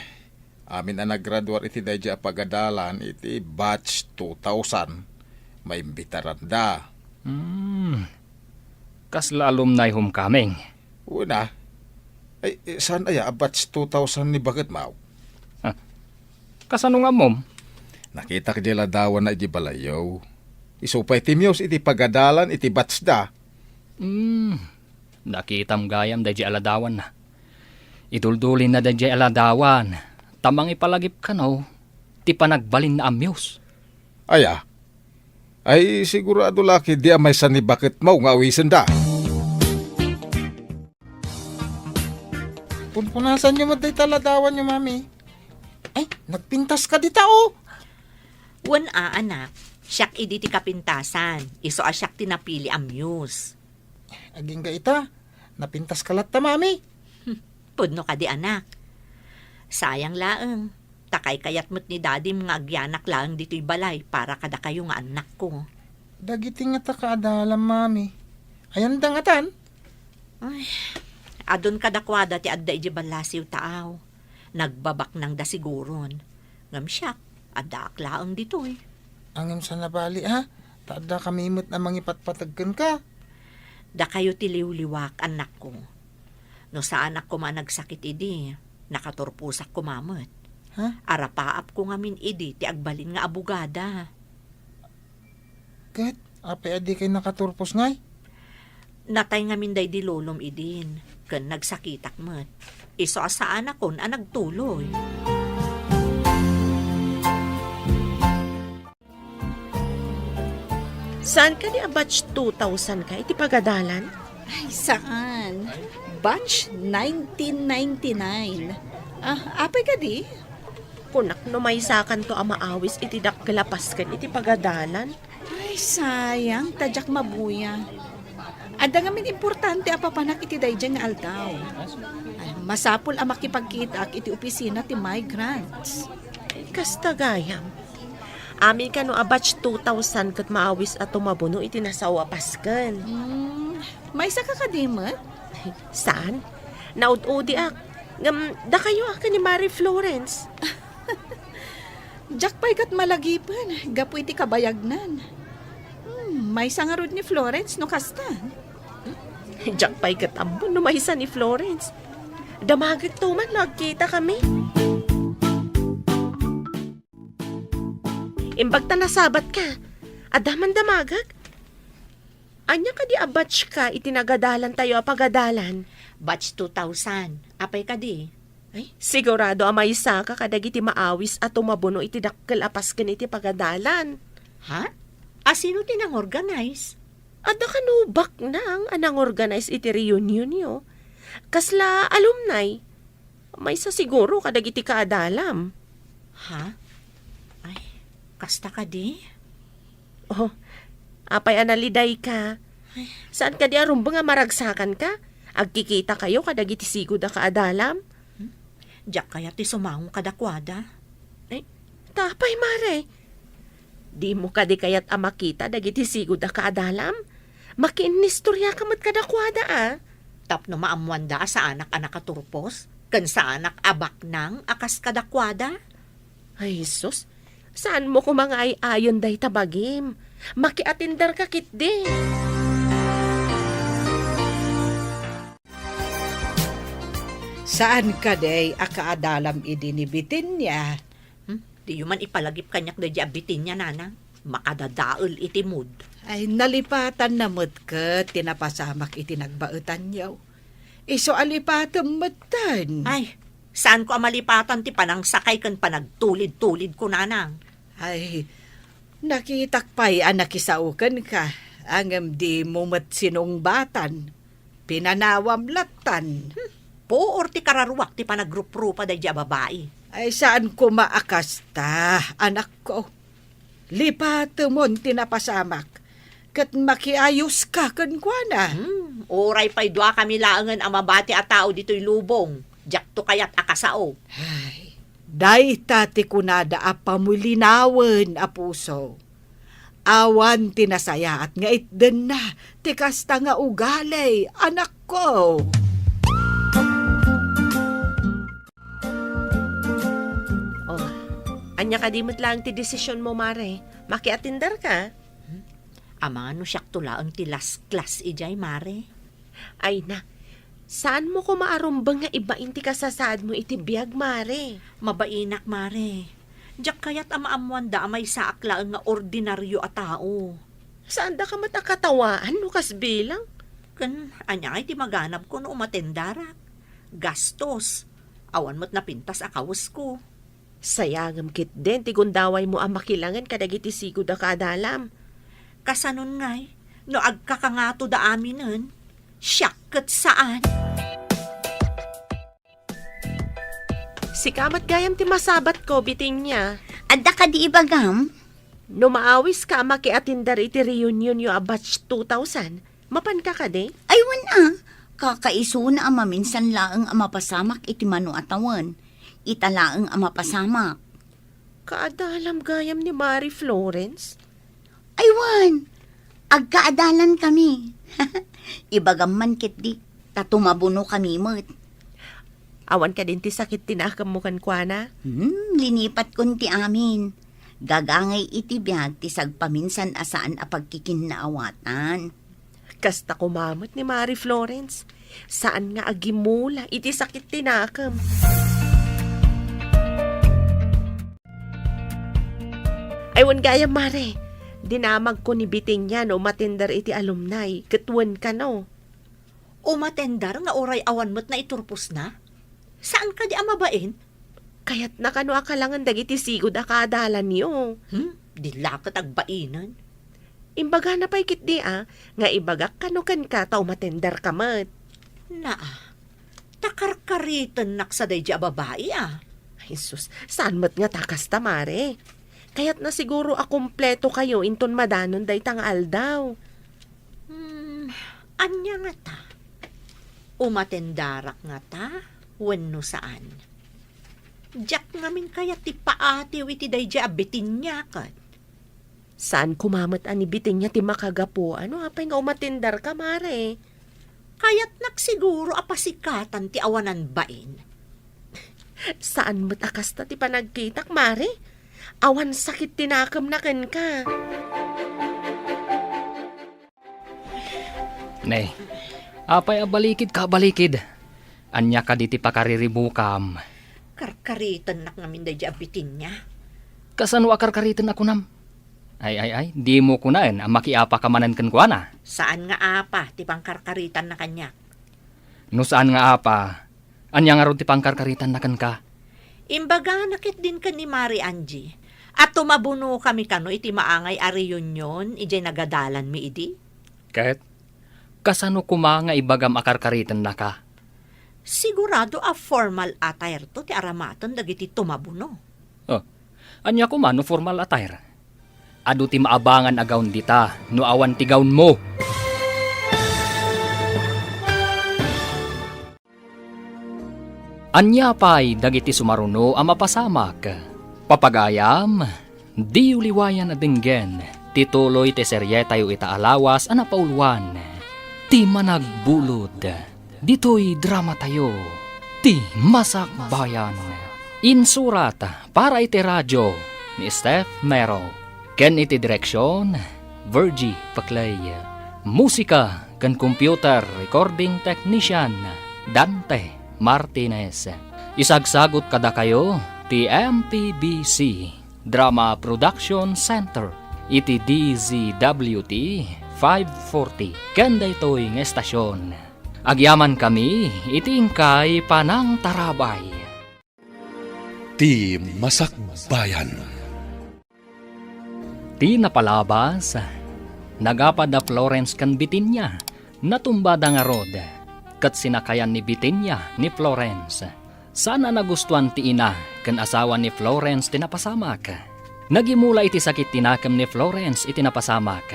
amin na naggraduar iti dayja pagadalan iti batch 2000. May imbitaran da. Kas alumni homecoming. Una, ay saan aya batch 2000 ni bakit mau? Kasano nga mom? Nakita ka dila dawan na iti balayaw. Isupay ti Miyos iti pagadalan iti batch da. Nakitam gayam dayjay aladawan na. Iduldulin na dayjay aladawan. Tamang ipalagip ka no, ti panagbalin na amyos. Aya, ay sigurado laki di amay sa ni bakit mau nga awisan da. Punpunasan nyo matay taladawan nyo, mami. Ay, nagpintas ka dita, oh. Wan anak, siyak idi ti kapintasan. Iso asyak tinapili amuse. Aging ga ita, napintas ka latta, mami. Pudno ka di anak. Sayang laeng. Takay kayat mo't ni daddy mga agyanak laeng dito'y balay para kada kayo nga anak ko. Dagiti nga ta kaadalam, mami. Ayan dangatan. Adon kadakwada ti adda iji balasiw taaw. Nagbabak nang da siguron. Ngam siyak, adda aklaang dito'y. Angem sa nabali, ha? Tada kamimot na mangipatpatagkan ka. Da kayo ti liwliwak anak ko. No sa anak ko managsakit idi, nakaturpusak ko mamot. Ha? Arapaap ko ngamin idi ti agbalin nga abugada. Kat, ape adi kay nakaturpos ngay. Natay ngamin day di lolom idin. Ken nagsakitak mat. Iso asaan akon ang nagtuloy. Saan ka di a batch 2000 ka? Iti pagadalan? Ay, saan? Batch 1999. Apay ka di? Kunak no may sakan to amaawis iti dakgalapas kan iti pagadalan. Ay, sayang, tadyak mabuya. Ada ngamin importante apapanak iti dayjay nga aldaw. Ay, masapul ang makipagkita ak iti opisina ti migrants. Kasta gayam. Amin ka no a batch 2000 kat maawis at tumabuno iti nasawa paskan. May isa ka kadimot? Saan? Naud-udi ak. Ngam, da kayo ak ni Mary Florence. Jack pa'y kat malagipan. Gapu iti kabayagnan. May sangarod ni Florence no kasta. Diyak pa'y katambon no mahisa ni Florence. Damagag to man, nagkita kami. Imbag ta nasabat ka, adaman damagag. Anya ka di a batch ka, itinagadalan tayo a pagadalan. Batch 2000. Apay ka di. Ay, sigurado a maysa ka kadag iti maawis at tumabuno iti dakkel apas ken iti pagadalan. Ha? Sino tinang organize? Ada kanubak nang anang organize iti reunion niyo. Kasla alumni. May sa siguro kadag iti kaadalam. Ha? Ay, kasta ka di? Oh, apay analiday ka. Saan ka di arumbang nga maragsakan ka? Agkikita kayo kadag iti sigod a kaadalam? Diyak kaya ti sumangong kadakwada. Ay, tapay mare. Di mo ka di kayat amakita dagiti sigod a kaadalam? Makiinistorya ka mat kadakwada ah. Tapno maamwanda sa anak-anak katurpos, kan sa anak abak nang akas kadakwada. Ay, sus. Saan mo ko mga ay ayon day tabagim? Makiatindar ka kit din. Saan ka day akaadalam idinibitin niya? Di man ipalagip kanyak da diabitin niya, nanang. Makadadaol iti mood. Ay nalipatan na mo't ka, tinapasamak itinagbautan niyaw. Iso alipatan matan. Ay, saan ko amalipatan ti panang sakay kan panagtulid-tulid ko, nanang. Ay, nakitakpay anakisaukan ka. Angam di mo mat sinungbatan. Pinanawam latan. Po or ti kararuwak ti panagrup-rupa da diya babae. Ay saan ko maakasta, anak ko. Lipatamon tinapasamak. Kat makiayos ka kankwana. Oray pa'y dua kami laangan ang mabati at tao dito'y lubong. Diyak to kayat akasao. Ay, day tati kunada apamulinawan a puso. Awan tinasaya at nga itden na, tikasta nga ugalay, anak ko. Oh, anya ka dimot lang ti desisyon mo, Mare. Makiatindar ka. Ama no siyak tula ang tilas klas ijay, mare. Ay na, saan mo ko maarumbang nga iba inti kasasaad mo iti biyag, Mare? Mabainak, mare. Diyak kayat amaamuanda amay sa akla nga ordinaryo a tao. Saan da ka matakatawaan no kas bilang? Kan, anya ngay ti maganap ko no umatendarak. Gastos. Awan mo't napintas akawas ko. Sayangam kit din, ti gundaway mo ang makilangan kadagiti sigod da kadalam. Kasanon ngay, no agkakangato da aminen, siyak kat saan. Si kamat gayam ti masabat ko, biting niya. Adda ka di ibagam? No maawis ka makiatindar iti reunion yo a batch 2000, mapan ka ka de? Ay, wana. Kakaiso na ang maminsan laang ang mapasamak iti mano atawan. Italaang ang mapasamak. Kaadalam gayam ni Mari Florence. Aywan, agkaadalan kami. Ibagam man kit di, tatumabuno kami mo't. Awan ka din ti sakit tinakam mo kankwana? Linipat kun ti amin. Gagangay iti biyag ti sagpaminsan asaan a pagkikinnaawatan. Kasta kumamot ni Mari Florence. Saan nga agimula iti sakit tinakam? Aywan gaya, Mare. Dinamag ko ni biting niya no matindar iti alumni. Katwan ka no. Umatendar nga oray awan mo't na iturpos na? Saan ka di amabain? Kaya't nakano akalangan dagiti sigod akadalan niyo. Di lakat agbainan. Imbaga na pa'y kit di nga ibagak kanukan ka tao matendar ka mat. Takarkaritan naksaday di babae Ay sus, saan mat nga takas ta, Mare? Kaya't na siguro akumpleto kayo inton madanon day tangal daw. Anya nga ta? Umatendarak nga ta? Wenno saan? Diyak ngamin kaya ti paatiw iti day di abitin niya kat. Saan kumamat ani biting niya ti makagapo? Ano apay nga umatindar ka, Mare? Kaya't naksiguro apasikatan ti awanan bain. Saan mo't akas ta ti panagkitak, Mare? Awan sakit tinakam na ken ka. Ne, apay abalikid ka balikid. Anya ka diti pakariribukam. Karkaritan nak ngamin day di abitin niya. Kasano akarkaritan ako nam? Ay, di mo kunain ang makiapa kamanan kan kuana. Saan nga apa ti pangkarkaritan na kanya? No saan nga apa? Anya nga ron ti pangkarkaritan na kan ka? Imbaga nakit din ka ni Mari Angie. At tumabuno kami kano iti maangay a reunion, ijay nagadalan mi idi. Kahit kasano kuma nga ibagam akarkaritan na ka? Sigurado a formal attire to ti aramaton dagiti tumabuno. Anya kuma no formal attire. Adu ti maabangan agawn dita, no awan ti gawn mo. Anya pa'y dagiti sumaruno ang mapasamak. Papagayam, di uliwayan na dinggen, Tituloy ti serye tayo itaalawas ana pauluan. Ti managbulod. Dito'y drama tayo. Ti Masak Bayan. Insurat para iti radyo ni Steph Mero. Ken iti direksyon Virgie Paclay. Musika ken computer recording technician Dante Martinez. Isagsagot kada kayo ti MPBC Drama Production Center iti DZWT 540 ken daytoy nga estasyon. Agyaman kami iti ingkay Panang Tarabay. Ti Masak Bayan. Ti napalabas, nagapad na Florence kan Bitinya, natumbada nga rod, kat sinakayan ni Bitinya ni Florence. Sana nagustuhan ti ina, kan asawa ni Florence tinapasamak. Nagimula iti sakit tinakam ni Florence itinapasamak.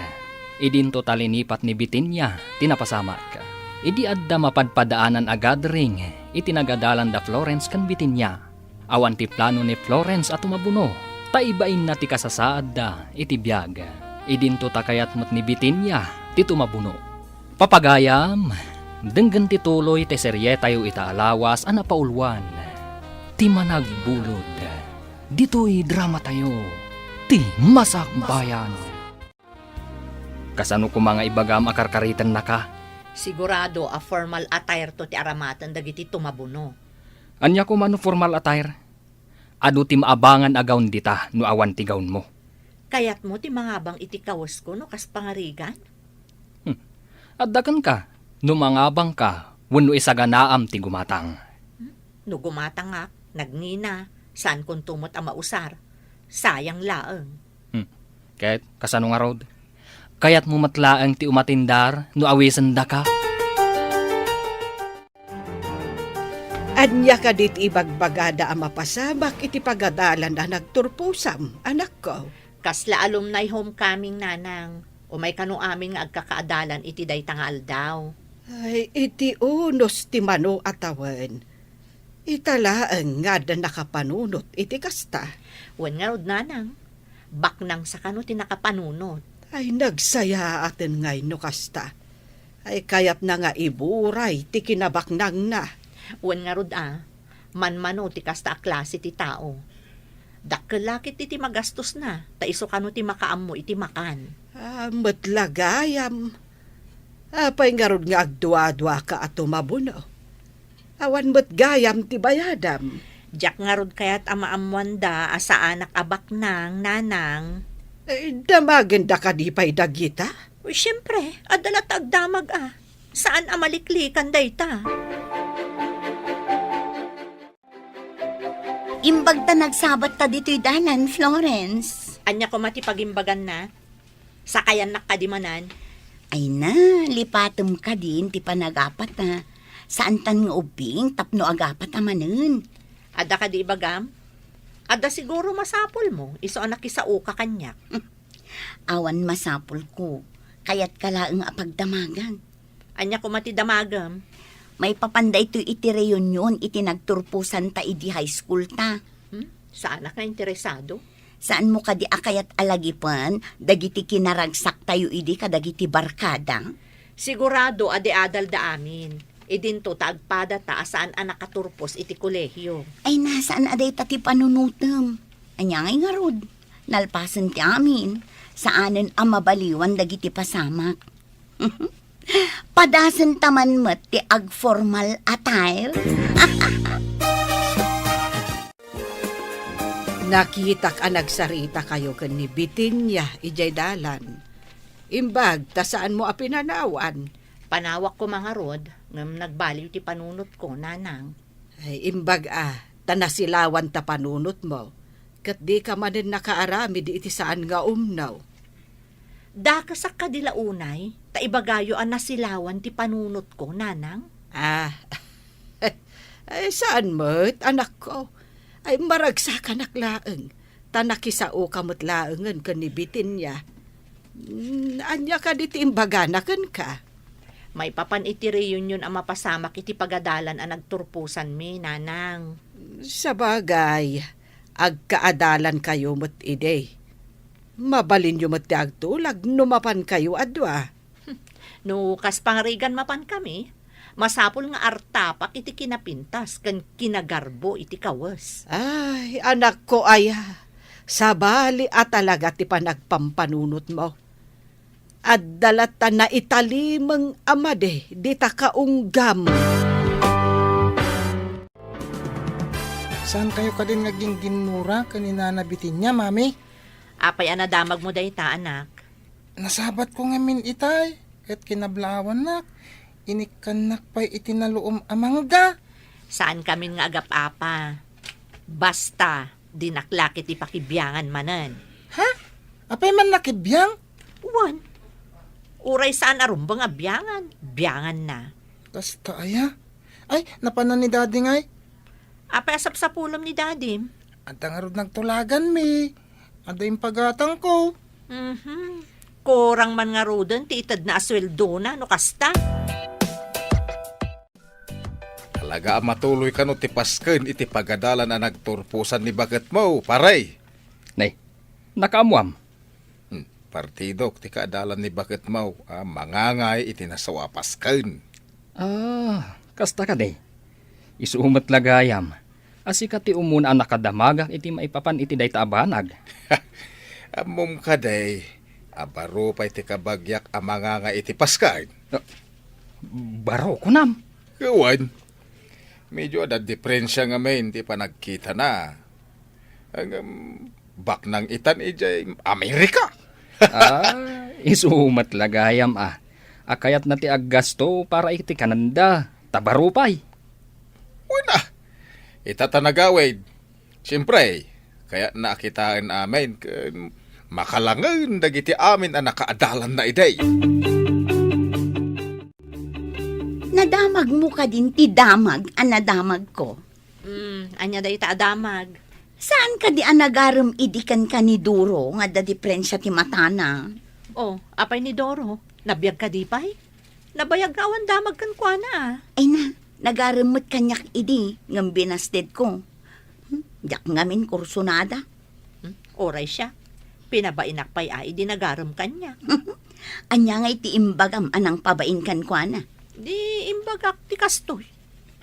Idinto talinipat ni Bitinya tinapasamak. Idi adda mapadpadaanan agad ring, itinagadalan da Florence kan Bitinya. Awan ti plano ni Florence at umabuno, taibain na ti kasasaad da iti biyag. Idinto takayat mat ni Bitinya ti tumabuno. Papagayam, denggan ti tuloy ti serye tayo itaalawas ana paulwan. Ti managbulod, dito'y drama tayo, ti Masak Bayan. Kasano ko mga ibagam akarkaritan na ka? Sigurado a formal attire to ti aramatan dagiti tumabuno. Anya ko mano formal attire? Adu ti maabangan agawn dita no awan ti gawn mo. Kayat mo ti mangabang iti kawas ko no kas pangarigan? Addakan ka, no mangabang ka, wenno isaganaam ti gumatang. No gumatangak, nagnina, saan kung tumot ang mausar. Sayang laeng. Kahit kasano nga rod? Kayat mo matlaang ti umatindar no awisan da ka? Anya ka dit ibagbagada ang mapasamak iti pagadalan na nagturpusam, anak ko. Kasla alumni homecoming nanang. O may kanu amin nga agkakaadalan iti dayta nga aldaw. Ay, iti unos ti mano atawan. Italaang nga da nakapanunot iti kasta. Wen nga rod nanang. Baknang sa kanu ti nakapanunot. Ay, nagsaya atin ngay no kasta. Ay, kayat na nga iburay ti kinabaknang na. Wen nga rod manmano ti kasta a klase ti tao. Dakkelakit iti magastos na. Taiso kanu ti makaammo iti makan. Matlagayam. Apay nga rod nga agdwa-dwa ka at tumabuno. Awan matgayam ti bayadam. Diyak nga rod kayat amaamuan da asa anak abak nang nanang. Damaganda ka di pa'y dagita? Uy, siyempre, adalat agdamag Saan amaliklikan dayta? Imbag ta nagsabat ta dito'y danan, Florence. Anya ko matipagimbagan na. Sakayan nakadimanan. Ay na, lipatom ka din, ti panagapat na. Saan tan nga ubing, tapno agapat amanen. Ada ka di bagam? Ada siguro masapol mo. Iso anak isao ka kanyak. Awan masapol ko, kayat kalaang apagdamagan. Anya ko matidamagam. May papanday to iti reunion, iti nagturpusan ta idi high school ta. Saan ka interesado? Saan mo kadi akayat alagipan, dagiti kinaragsak tayo idi kadagiti barkada? Sigurado ade-adal da amin. Idinto taagpada ta saan anak katurpos iti kolehiyo. Ay nasaan aday tati panunutem. Anyangay nga rod, nalpasan ti amin, saanen ang mabaliwan dagiti pasamak. Padasan taman met ti ag-formal attire. Nakitak ang nagsarita kayo kan ni Bitinya, ijay dalan. Imbag, ta saan mo apinanawan? Panawak ko mga rod, ngam nagbaliw ti panunot ko, nanang. Ay, imbag tanasilawan ta panunot mo. Kat di ka manin nakaarami di iti saan nga umnaw. Dakasak ka dila unay, ta ibagayo ang nasilawan ti panunot ko, nanang. Ay, saan mo't, anak ko? Ay, maragsak anak laeng. Tanakisao kamot laengan kan ni Bitinya. Anya ka diti imbaganakan ka. May papan iti reunion ang mapasamak iti pagadalan ang nagturpusan mi, nanang. Sa bagay, agkaadalan kayo mo't ide. Mabalin yu ti agtulag, numapan kayo adwa. No, kas pangrigan mapan kami, masapol nga artapak iti kinapintas, kan kinagarbo iti kawas. Ay, anak ko aya, sabali at talaga ti panagpampanunot mo. At dalata na italimang amade, di ta kaunggam. Saan kayo ka din naging ginura kanina nabitin niya, mami? Apay anadamag mo dayta, anak. Nasabat ko ngamin itay. Kat kinablawan nak. Inikanak pa'y itinaluom amangga. Saan kami nga agap-apa? Basta, dinaklakit ipakibyangan manan. Ha? Apay man nakibiyang? Uwan. Uray saan arumbang nga byangan? Byangan na. Kasta aya. Ay, napanan ni daddy ngay. Apay asap sa pulam ni Daddy. At ang arod nagtulagan mi. Ada yung pagatang ko. Korang man nga rodan, titad na asweldo na, no kasta? Talaga matuloy ka no ti pasken iti pagadalan na nagturpusan ni baget mo, paray. Nay, nakaamuam. Partido ti kaadalan ni baget mo, mangangay iti nasawa pasken. Kasta ka day. Isuumat lagayam. Asika ti umuna ang nakadamagak iti maipapan iti dayta abanag. Amom ka day, abaro pa iti kabagyak amangangay iti pasken. Baro ko nam. Gawan, medyo ada diferensya nga men, di pa nagkita na. Ang bak ng itan ijay Amerika. Isuumat lagayam Akayat na ti aggasto para iti Kananda. Tabarupay. Una, itatanagawid. Siyempre, kaya nakitaan amin, makalangan dagiti amin ang nakaadalan na iday. Nadamag mo ka din ti damag ang nadamag ko. Anya dayta adamag. Saan ka di anagaram idikan ka ni Duro nga da diferensya ti matana? Oh, apay ni Doro, nabiyag ka di pay? Nabayag ka awan damag kan kwa na. Ay na, nagaramot kanyak idi ngam binasted ko. Yak ngamin kursunada. Oray siya. Pinabainak pa'y ay di nagaram kanya. Anya nga iti imbagam anang pabain kan kwa na. Di imbagak ti kastoy.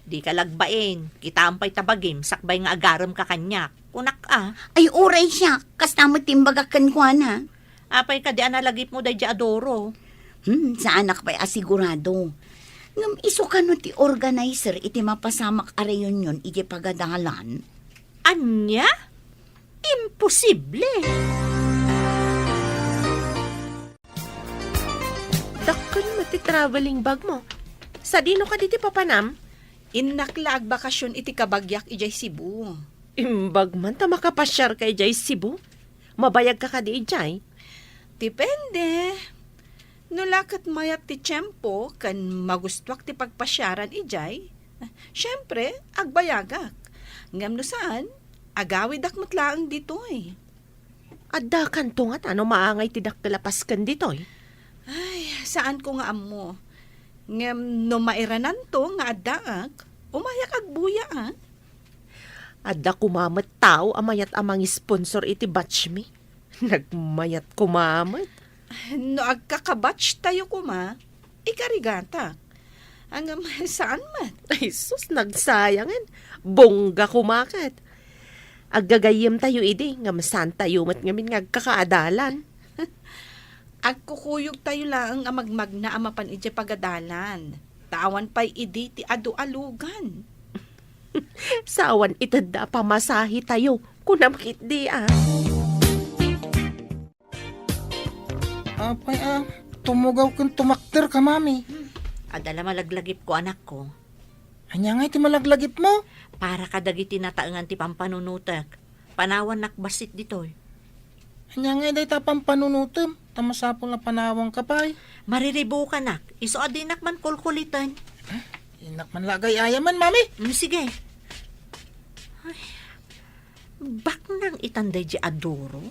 Di ka lagbain. Kita ampay tabagim. Sakbay nga agaram ka kanya. Unak Ay uray siya, kastamot timbagak kan kwa na. Apay ka di analagip mo day di adoro. Sa anak pa'y asigurado. Ngam iso ka no ti organizer iti mapasamak a reunion iti pagadalan. Anya? Imposible. Dakkan mo ti traveling bag mo. Sa dino ka diti papanam? Innakla ag bakasyon iti kabagyak ijay Cebu. Imbag man ta makapasyar kay Jay Cebu. Mabayag ka di ijay. Depende. Nulakat mayat ti tiyempo kan magustwak ti pagpasyaran ijay. Siyempre, agbayagak. Ngam no saan, agawid akmatlaang ditoy. Adda kanto nga ano maangay ti dakkalapas kan ditoy. Ay, saan ko nga amo? Ngam no mairanan to nga addaak, umayak agbuya Adda kumamat tao amayat amang sponsor iti batch mi. Nagmayat kumamat. No agkakabatch tayo kuma, ikarigata. Hanggang saan man? Ay sus, nagsayangan. Bongga kumakat. Aggagayim tayo idi, ngam saan tayo mat ngamin ngagkakaadalan. Agkukuyog tayo lang ang amagmag na amapan iti pagadalan. Tawan pa'y idi ti adu-alugan. Sawan itanda pamasahi tayo, kunamkit di Apay tumugaw kang tumakter ka, mami. Adala malaglagip ko anak ko. Anya nga iti malaglagip mo? Para kadagiti nataangan ti pampanunutak. Panawan nakbasit ditoy. Anya nga day tapang panunutom. Tamasapol na panawang kapay. Mariribo ka nak. Iso adinak man kulkulitan. Inak man lagay ayaman, mami. Sige. Ay, bak nang itanday di adoro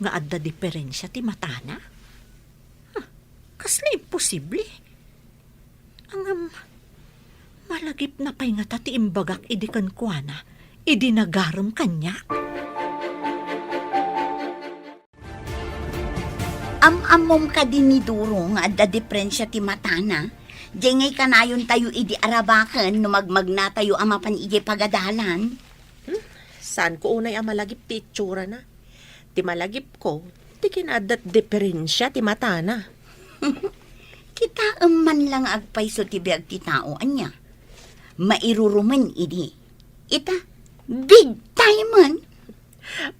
nga adda diferensya ti matana? Kasla imposible. Ang malagip na pay nga ti imbagak idikan kwa na, idinagaram kanya. Am-amom ka din ni Duro nga adda diferensya ti matana. Diyan ngay kanayon tayo idi arabakan no magmagna tayo amapan ije pagadalan. Saan ko unay ang malagip ti itsura na? Ti malagip ko, ti kinadat diferensya ti mata na. Kita man lang agpayso ti biag ti tao anya. Mairuruman idi. Ita, big time man.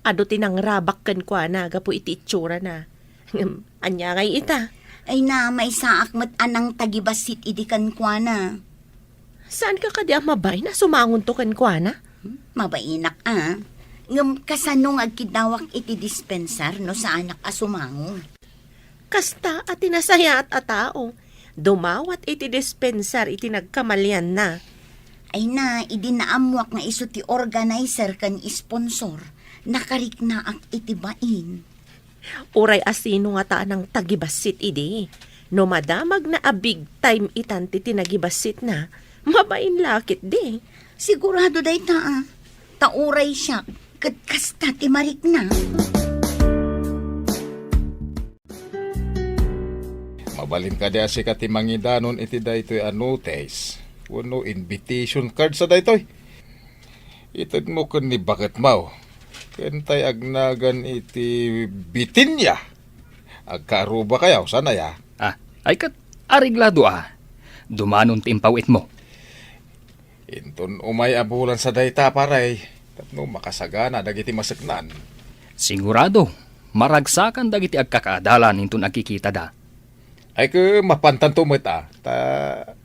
Ado tinang rabak kan kwa na, gapo iti itsura na. Anya ngay ita. Ay na, may saak mat anang tagibasit idi kan kwa na. Saan ka kadi ang mabay na sumangon to kan kwa na? Mabainak Ngam kasanong agkidawak iti dispenser no sa anak asumango. Kasta at tinasaya at atao. Dumawat iti dispenser iti nagkamalyan na. Ay na, idi naamuak nga iso ti organizer kan sponsor. Nakarik na ak iti bain. Uray asino nga taan ng tagibasit idi. No madamag na a big time itan ti tinagibasit na, mabain lakit di. Sigurado day Tauray siya, kat kasta ti marik na. Mabalin ka diya si katimangidanon iti daytoy a notice. Wano invitation card sa daytoy. Itad mo kun ni bakit mau. Kentay agnagan iti bitinya. Agkaruba kayaw, sana ya. Ay kat ariglado Dumanon timpawit mo. Inton umay abulan sa dayta paray. Tapno makasagana dagiti masaknan. Sigurado, maragsakan dagiti agkakaadalan inton agkikita da. Ay ke mapantan tumit Ta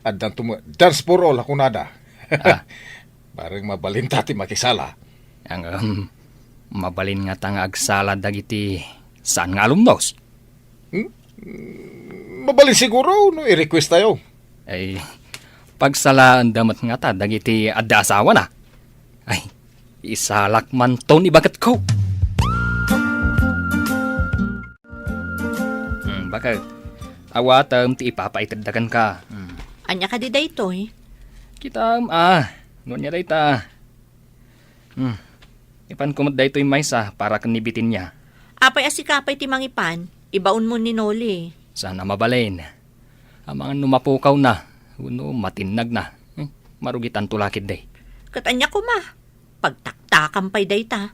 addan tumit. Dance for all ako nada. Bareng mabalinta ti makisala. Ang mabalin nga tanga agsala dagiti saan nga alumnos. Mabalin siguro no i-request tayo. Ay, pagsalaan damat nga ta, dagiti adda asawa na. Ay, isalak man to ni bagat ko. Bakit? Awatam ti ipapaitadagan ka. Anya ka di daytoy? Kitam, nunya day ta. Ipan kumot day to'y maysa para kanibitin niya. Apay asikapay ti mangipan, ibaon mo ni Noli. Sana mabalin. Ang mga numapukaw na, uno matinag na. Marugitan tulakid day. Katanya ko ma, pagtaktakan pa'y dayta.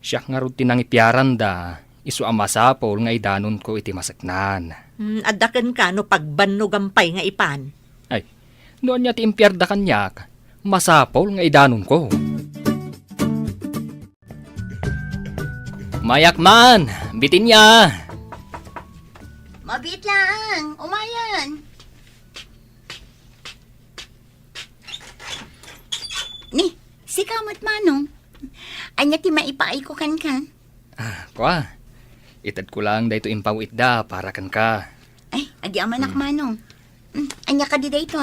Siya nga rutin ang ipiaran da, isu amasapol nga idanon ko iti masaknan. Adakan ka no pagbanugampay nga ipan. Ay, noon niya ti impyarda kanyak, masapol nga idanon ko. Mayakman, bitin niya. Mabit lang, umayan. Ni, si kamot manong. Anya ti maipaay ko kan ka. Kwa, itad ko lang dahito impawit da para kan ka. Ay, agi amanak manong. Anya ka di dayto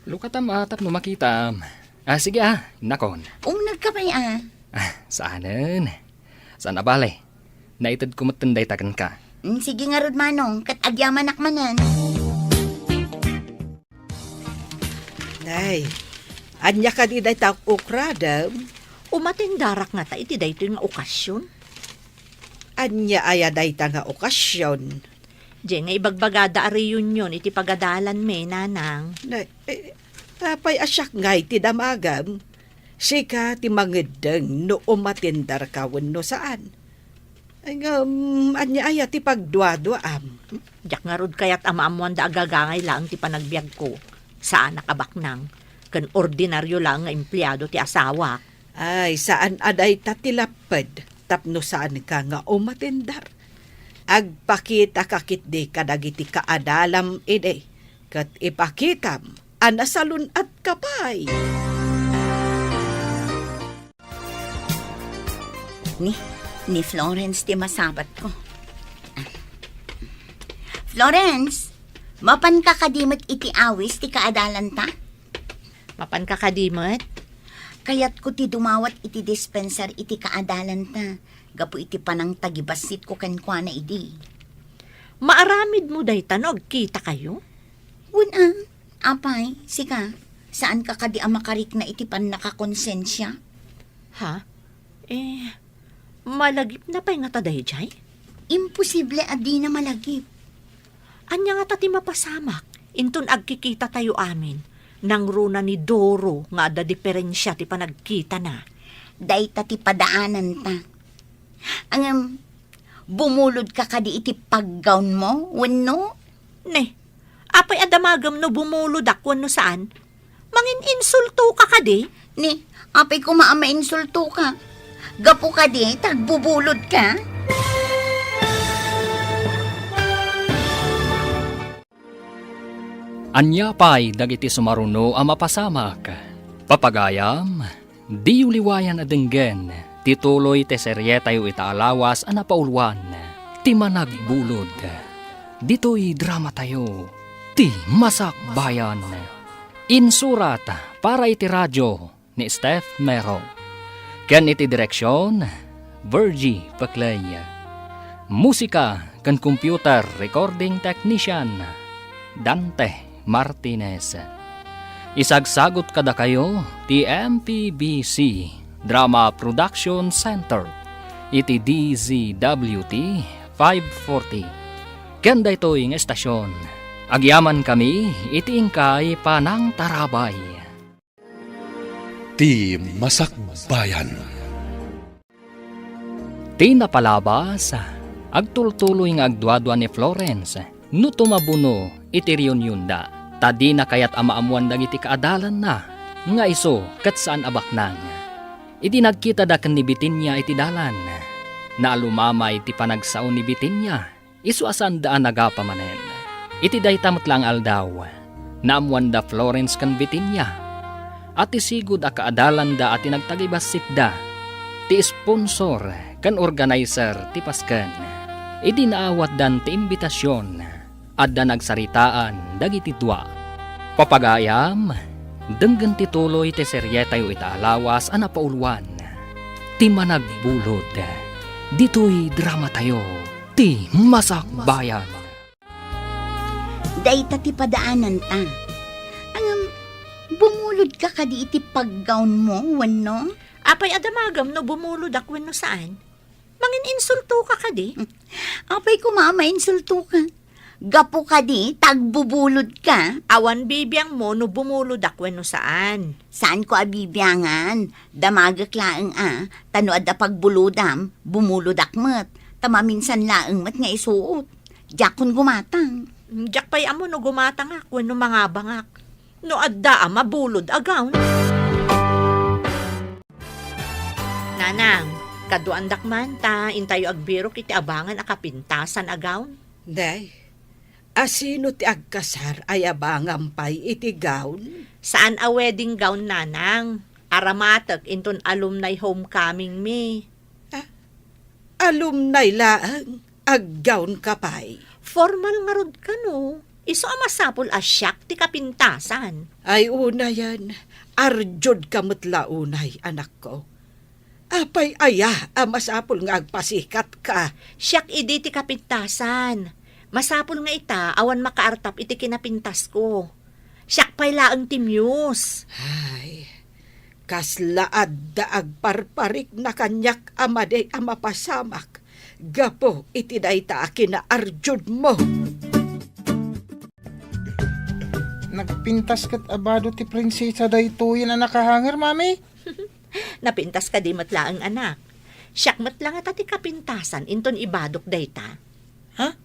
Lukatam atap no makitam. Sige nakon. Umnag ka pa'y Saanan? Saan abale? Naitad ko matanday takan ka. Sige nga rod manong, kat agyaman akmanan. Nay, anya ka di day ukradam. Umatindarak nga ta iti daytoy nga okasyon. Anya aya day nga okasyon. Diyan nga ibagbagada a reunion iti pagadalan me, nanang. Nay, tapay asyak ngay ti damagam. Sika ti mangedeng no umatindar kawon no saan. Ay anya aya ti pagdwa-dwaam. Diyak nga rod kayat amaamuan da agagangay lang ti panagbiag ko. Saan nakabaknang. Kan ordinaryo lang nga empleyado ti asawa. Ay, saan aday tatilapad, tapno saan ka nga umatindar. Agpakita kakit di kadagiti kaadalam ide, kat ipakitam, anasalun at kapay. Ni Florence ti masabat ko. Florence, mapan ka kadimot iti awis ti kaadalan ta? Mapan ka kadimot? Kayat ko ti dumawat iti dispenser iti kaadalan ta. Gapo iti panang tagibasit ko kankwa na idi. Maaramid mo day tanog, kita kayo? Una, apay, sika, saan ka kadi amakarik na iti pan nakakonsensya? Ha? Malagip na pa'y nga taday, Jay? Imposible adi na malagip. Anya nga tati mapasamak, inton agkikita tayo amin. Nang runa ni Doro nga ada diferensya ti panagkita na. Day ti padaanan ta. Ang bumulod ka kadi iti paggawn mo, wenno? Ne, apay adamagam no bumulod akwan no saan? Mangin insulto ka kadi? Ni, apay ko insulto ka. Gapo ka di, tagbubulod ka. Anya pa'y dagiti sumaruno ang mapasamak. Papagayam, di uliwayan adenggen, tituloy te serye tayo itaalawas ang napaulwan, ti managbulod. Dito'y drama tayo, ti Masak Bayan. Insurat para iti radyo ni Steph Mero. Ken iti direksyon, Virgie Paclay. Musika kan computer recording technician, Dante Martinez. Isagsagot kada kayo ti MPBC Drama Production Center iti DZWT 540. Kanda ito'y ng estasyon. Agyaman kami iti ingkay panang tarabay. Ti Masak Bayan. Ti napalabas, agtultuloy nga agduadwa ni Florence, no tumabuno iti reunion da. Tadi na kayat amaamuan dagiti kaadalan na, nga iso kat saan abaknang. Iti nagkita da kan ni Bitinya iti dalan, na alumama iti panagsaon ni Bitinya, iso asan daan nagapamanen. Iti daytamot lang aldaw, naamuan da Florence kan Bitinya, at isigod a kaadalan da at tinagtagibasit da, ti sponsor kan organizer ti Paskan. Iti naawat dan ti imbitasyon, adda nagsaritaan dagiti dua. Papagayam, denggan tituloy ti serye tayo itaalawas ang napaulwan. Ti managbulod, dito'y drama tayo, ti Masak Bayan. Day ti padaanan ta. Bumulod ka kadi iti paggawn mo, wenno? Apay adamagam no bumulod akwan no saan? Mangin insulto ka kadi? Apay ko insulto ka. Gapo ka di, tagbubulod ka. Awan bibiyang mo no bumulod akwan no saan? Saan ko abibiyangan? Damagak laeng tano adda pagbulodam, bumulod akmet. Tamaminsan laeng mat nga isuot. Jakon gumatang. Jak pay amo no gumatang akwan no mga bangak. No adda mabulod agaw. Nanang, kaduandak man ta, intayo agbirok iti abangan akapintasan agaw. Day, asino ti agkasar ay abangam pay iti gown? Saan a wedding gown, nanang? Aramatek inton alumni homecoming me. Alumni laang, ag-gown ka pay. Formal nga rod ka no. Iso amasapol asyak ti kapintasan. Ay una yan, arjod kamot launay anak ko. Apay aya, amasapol nga agpasikat ka. Siyak idi ti kapintasan. Masapol nga ita, awan makaartap iti kinapintas ko. Siyak pay laang ti Muse. Ay, kaslaad da agparparik na kanyak amaday amapasamak. Gapo iti dayta akina arjod mo. Nagpintas kat abado ti prinsesa daytoy na nakahanger, mami. Napintas ka di matlaang anak. Siyak matlang at ti kapintasan, inton ibadok dayta. Ha?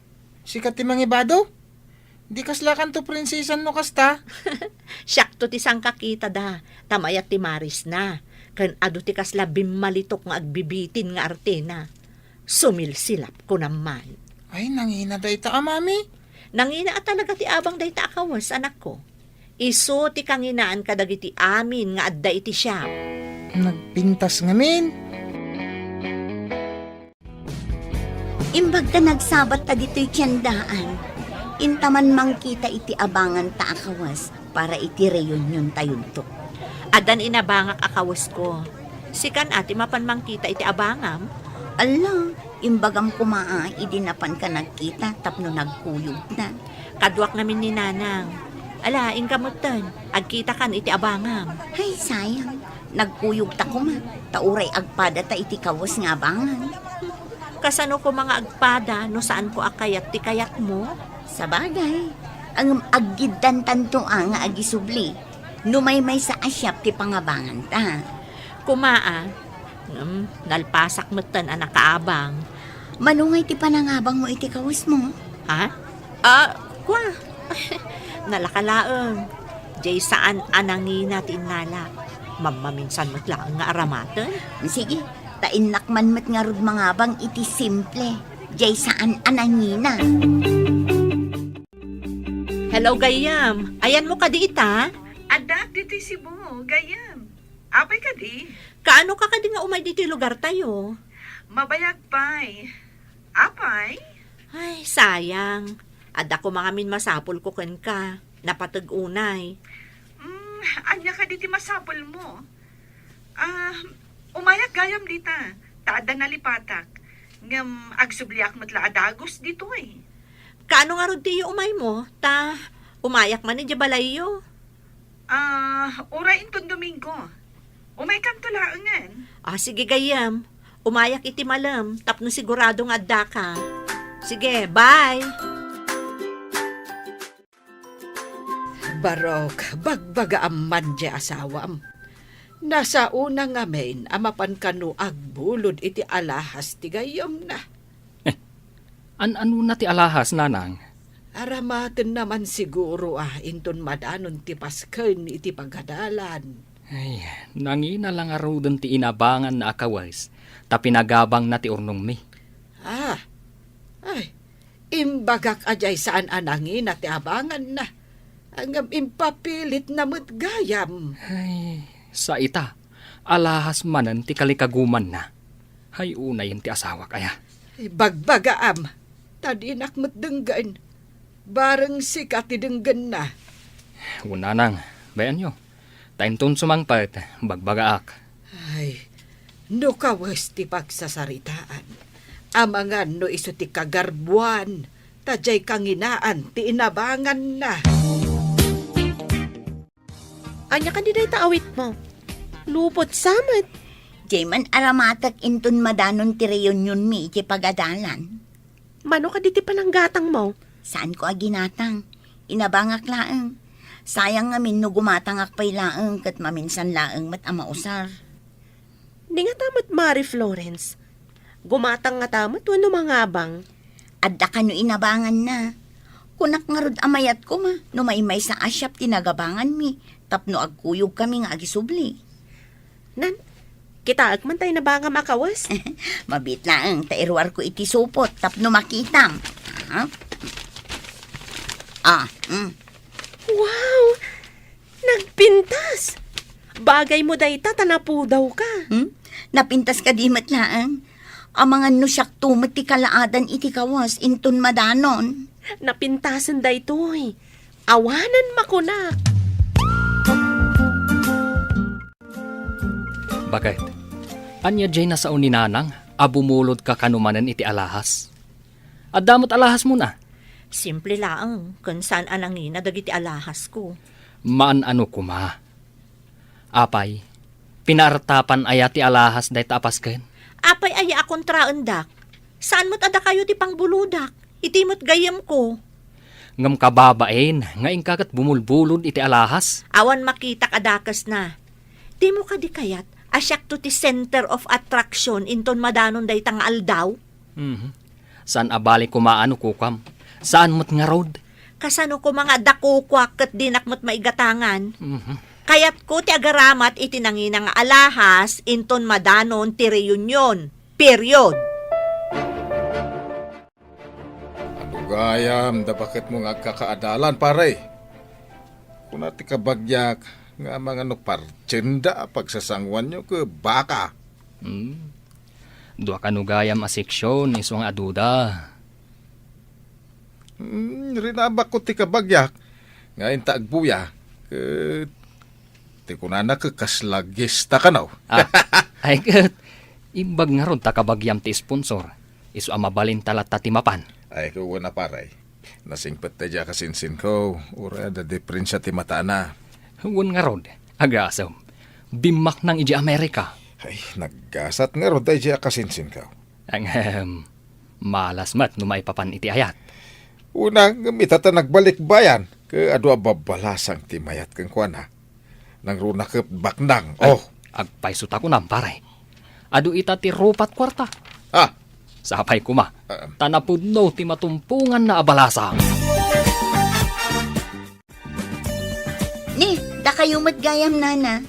Sikat ti mangibado? Di kaslakan to prinsesan no kasta. Siyak to ti sang kakita da, tamayat ti Maris na. Kan ado ti kasla bimalitok nga agbibitin nga artena. Sumilsilap ko naman. Ay, nangina dayta mami. Nangina at talaga ti abang dayta akawas, anak ko. Iso ti kanginaan kadagiti amin nga adda iti siya. Nagpintas ngamin. Imbag ta nagsabat ta dito'y tiyandaan. Intaman mangkita iti abangan ta akawas para iti reunion tayon to. Adan inabangak akawas ko. Sikan ati mapan mangkita iti abangam. Ala, imbagam kumaa, idinapan ka nagkita tapno nagkuyog na. Kadwak namin ni Nanang. Ala, ingkamutan. Agkita kan iti abangam. Ay, sayang. Nagkuyog ta kuma. Tauray agpada ta iti kawas nga abangan. Kasano ko mga agpada no saan ko akayat ti kayat mo? Sa bagay, ang aggidan tanto nga agisubli. Numaymay sa asyap ti pangabangan ta. Kumaa, nalpasak matan ang nakaabang. Manungay ti panangabang mo iti kawas mo. Ha? Kwa. Nalakalaang. Jay saan anangina tinala. Mamaminsan matlaang nga aramatan. Sige, tainakman mat nga rod mangabang iti simple. Jay saan anangina. Hello, Gayam. Ayan mo ka di ita? Adak, dito Cebu, gayam. Apay ka di? Kaano ka di nga umay dito lugar tayo? Mabayag pa'y. Apay? Ay, sayang. Ada ko mga min masapol ko ken ka. Napatag-unay. Anya ka diti masapol mo? Umayag gayam dita. Taada nalipatak. Ngam agsubliak matla adagos dito eh. Kaano nga rod tiyo umay mo? Ta, umayak man ni Jabalayo. Ura inton Domingo. Umay kam tulaangan. Sige Gayam. Umayak iti malam. Tapno sigurado nga adda ka. Sige, bye. Barok, bagbaga amman di asawam. Nasa unang ngamen, amapan kanu agbulod iti alahas ti gayam na. Ano na ti alahas, nanang? Aramaten naman siguro inton madanon ti pasken iti pagadalan. Ay, nangina lang arudan ti inabangan na akawas, ta pinagabang na ti urnong mi. Ay, imbagak ajay saan anangin at ti abangan na. Ang impapilit na gayam. Ay, sa ita, alahas manan ti kalikaguman na. Hay unay ti asawa kaya. Bagbagaam, tadinak denggan. Bareng sikat tidenggan na. Una nang, bayan nyo. Tainton sumangpat, bagbagaak. Ay, no kawas ti pagsasaritaan. Amangan no iso ti kagarbuan. Tajay kanginaan ti inabangan na. Anya ka di day taawit mo. Lupot samat. Jayman aramatak inton madanon ti reunion mi iti pagadalan. Mano ka diti pananggatang mo? Saan ko aginatang? Inabangak laeng. Sayang nga min no gumatangak pa'y laeng kat maminsan laeng mat amausar. Di nga tamat Mari Florence. Gumatang nga tamat wano mangabang. Adda ka no inabangan na. Kunak nga rod amayat ko ma. No maymay sa asyap tinagabangan mi. Tapno agkuyog kami nga agisubli. Nan, kita agman tayo na banga makawas. Mabit laeng tairwar ko iti supot. Tapno makitam. Ha? Wow! Nagpintas! Bagay mo day tanapudaw ka. Napintas ka di matlaang. Ang mga nusyak tumat ti kalaadan iti kawas inton madanon. Napintasan day toy. Awanan makunak. Bakit? Anya jay na sa uninanang, abumulod ka kanumanan iti alahas. At damot alahas mo na. Simple laang, kung saan anangina dagiti alahas ko. Maan ano kuma. Apay, pinartapan aya ti alahas day tapas ken. Apay aya akong traendak. Saan mo't ada kayo ti pangbuludak? Iti mo't gayam ko. Ngam kababain, nga ingkakat bumulbulod iti alahas. Awan makita kadakas na. Di mo ka di kayat, asyak to ti center of attraction inton madanon day tang aldaw. Saan abali kumaano kukam? Saan mo't nga road? Kasano ko mga dakukwak kat dinak mo't maigatangan. Kayat ko ti agaramat iti nanginang alahas inton madanon ti reunion. Period. Gayam, da bakit mo nga kakaadalan, pare? Kung nati kabagyak, nga mga partsenda pagsasangwan nyo ke baka. Dua kanugayam a seksyon, iso nga aduda. Rinabak ko ti kabagyak, nga intagbuya, ti kunana ke kaslagista ka na. Ay kat, imbag nga ron takabagyam ti sponsor. Iso amabalin talat tatimapan. Ay, kuwa na paray. Nasingpet ta dya kasinsin ko. Ura da deprinsya ti mata na. Huwag nga rod, agasam. Bimak ng iji Amerika. Ay, naggasat nga ron tayo dya kasinsin ko. Ang Malas mat no maipapan iti ayat. Una, gamita ta nagbalik bayan. Ke adwa babalasang timayat kang kuana. Nang runa ke baknang. Oh, Agpaisot ako na, pare. Adu ita ti rupat kwarta. ah, Sapay kuma. Tanapudno ti matumpungan na abalasang. Ni, da kayo matgayam nana.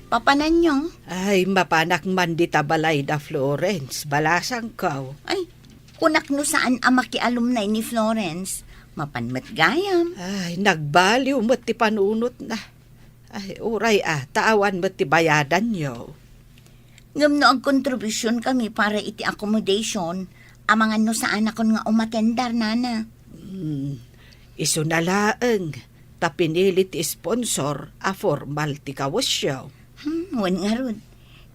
Papanan nyo. Ay, mapanak man di tabalay da Florence, balasang kaw. Ay, kunak no saan ang makialumnay ni Florence. Mapanmat gayam. Ay, nagbaliw mo't ti panunot na. Ay, uray taawan mo't ti bayadan nyo. Ngam no ang kontribusyon kami para iti accommodation. Amangan no saan akon nga umatendar nana. Iso na laeng, tapinilit ti sponsor a formal ti kawasyaw. Wan nga ron.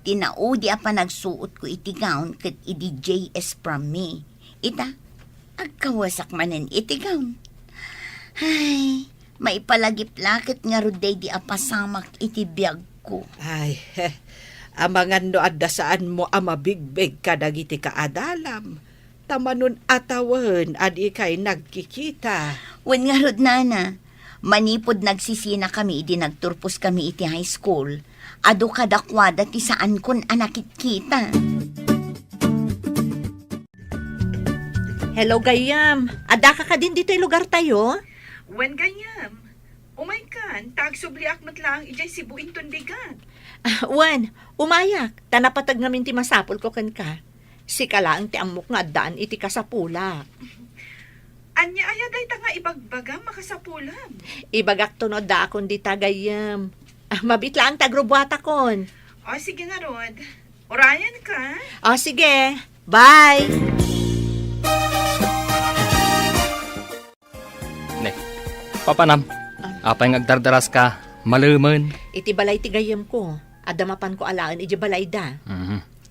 Tinaudi apa nagsuot ko iti gown kat iti JS from me. Ita, agkawasak manen iti gown. Ay, may palagip-lakit nga ron day di apasamak iti biyag ko. Ay, amangan no adda saan mo amabigbeg kadagiti kaadalam. Tamanon atawan adi kay nagkikita. Wan nga ron nana, manipod nagsisina kami iti nagturpos kami iti high school. Ado kadakwada ti saan kon anakit kita. Hello, Gayam. Ada ka din dito yung lugar tayo? Wen ganyam. Umay kan, tagsubliak matlang ijay sibuin tundigan. Wan, umayak. Tanapatag ngamin ti masapol ko kan ka. Si kalaang ti amok nga daan iti kasapula. Anya ayaday ta nga ibagbaga makasapulam. Ibagak to no da akon di tagayam. Mabitla ang tagrobwata kon. O sige nga Rod. Orayan ka. O sige, bye! Ne, papanam. Apay ngagdardaras ka, maluman. Iti balay ti gayam ko. Adamapan ko alaan iti balay da.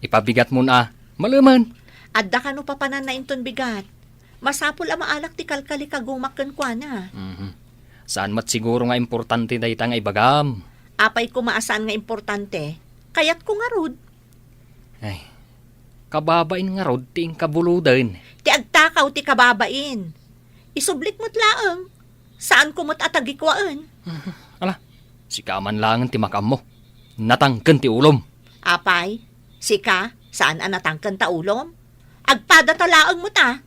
Ipabigat mo na, maluman. Adda ka no papanan na inton bigat. Masapul ang maalak ti kalkali kagumakan kwa na. Saan mat siguro nga importante da ita nga ibagam. Apay ko maasan nga importante. Kayat ko nga rod. Ay, kababain nga rod ti kabuludan. Ti agtakaw ti kababain. Isublit mo't laang. Saan ko mo't atagikwaan? Ala, si kaman lang ti makam mo. Natangken ti ulom. Apay, sika, saan ang natangkan ta ulom? Agpada talaang mo ta.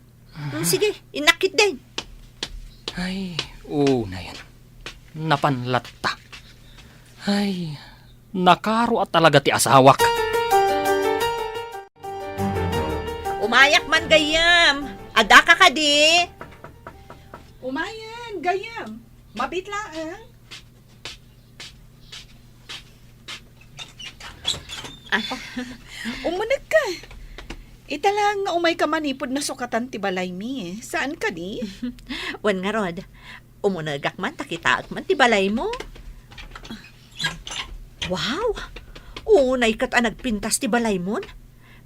Sige, inakit din. Ay, na yan. Napanlatta. Ay, nakaro at talaga ti asawak. Umayak man gayam. Ada ka di. Umayan, gayam. Mabitlaan. Umunag ka. Ita lang nga umay ka manipod na sukatan ti balay mi. Saan ka di? Wan nga rod. Umunagak man, takitaak man, ti balay mo. Wow! Unay kat nagpintas ti balay mo.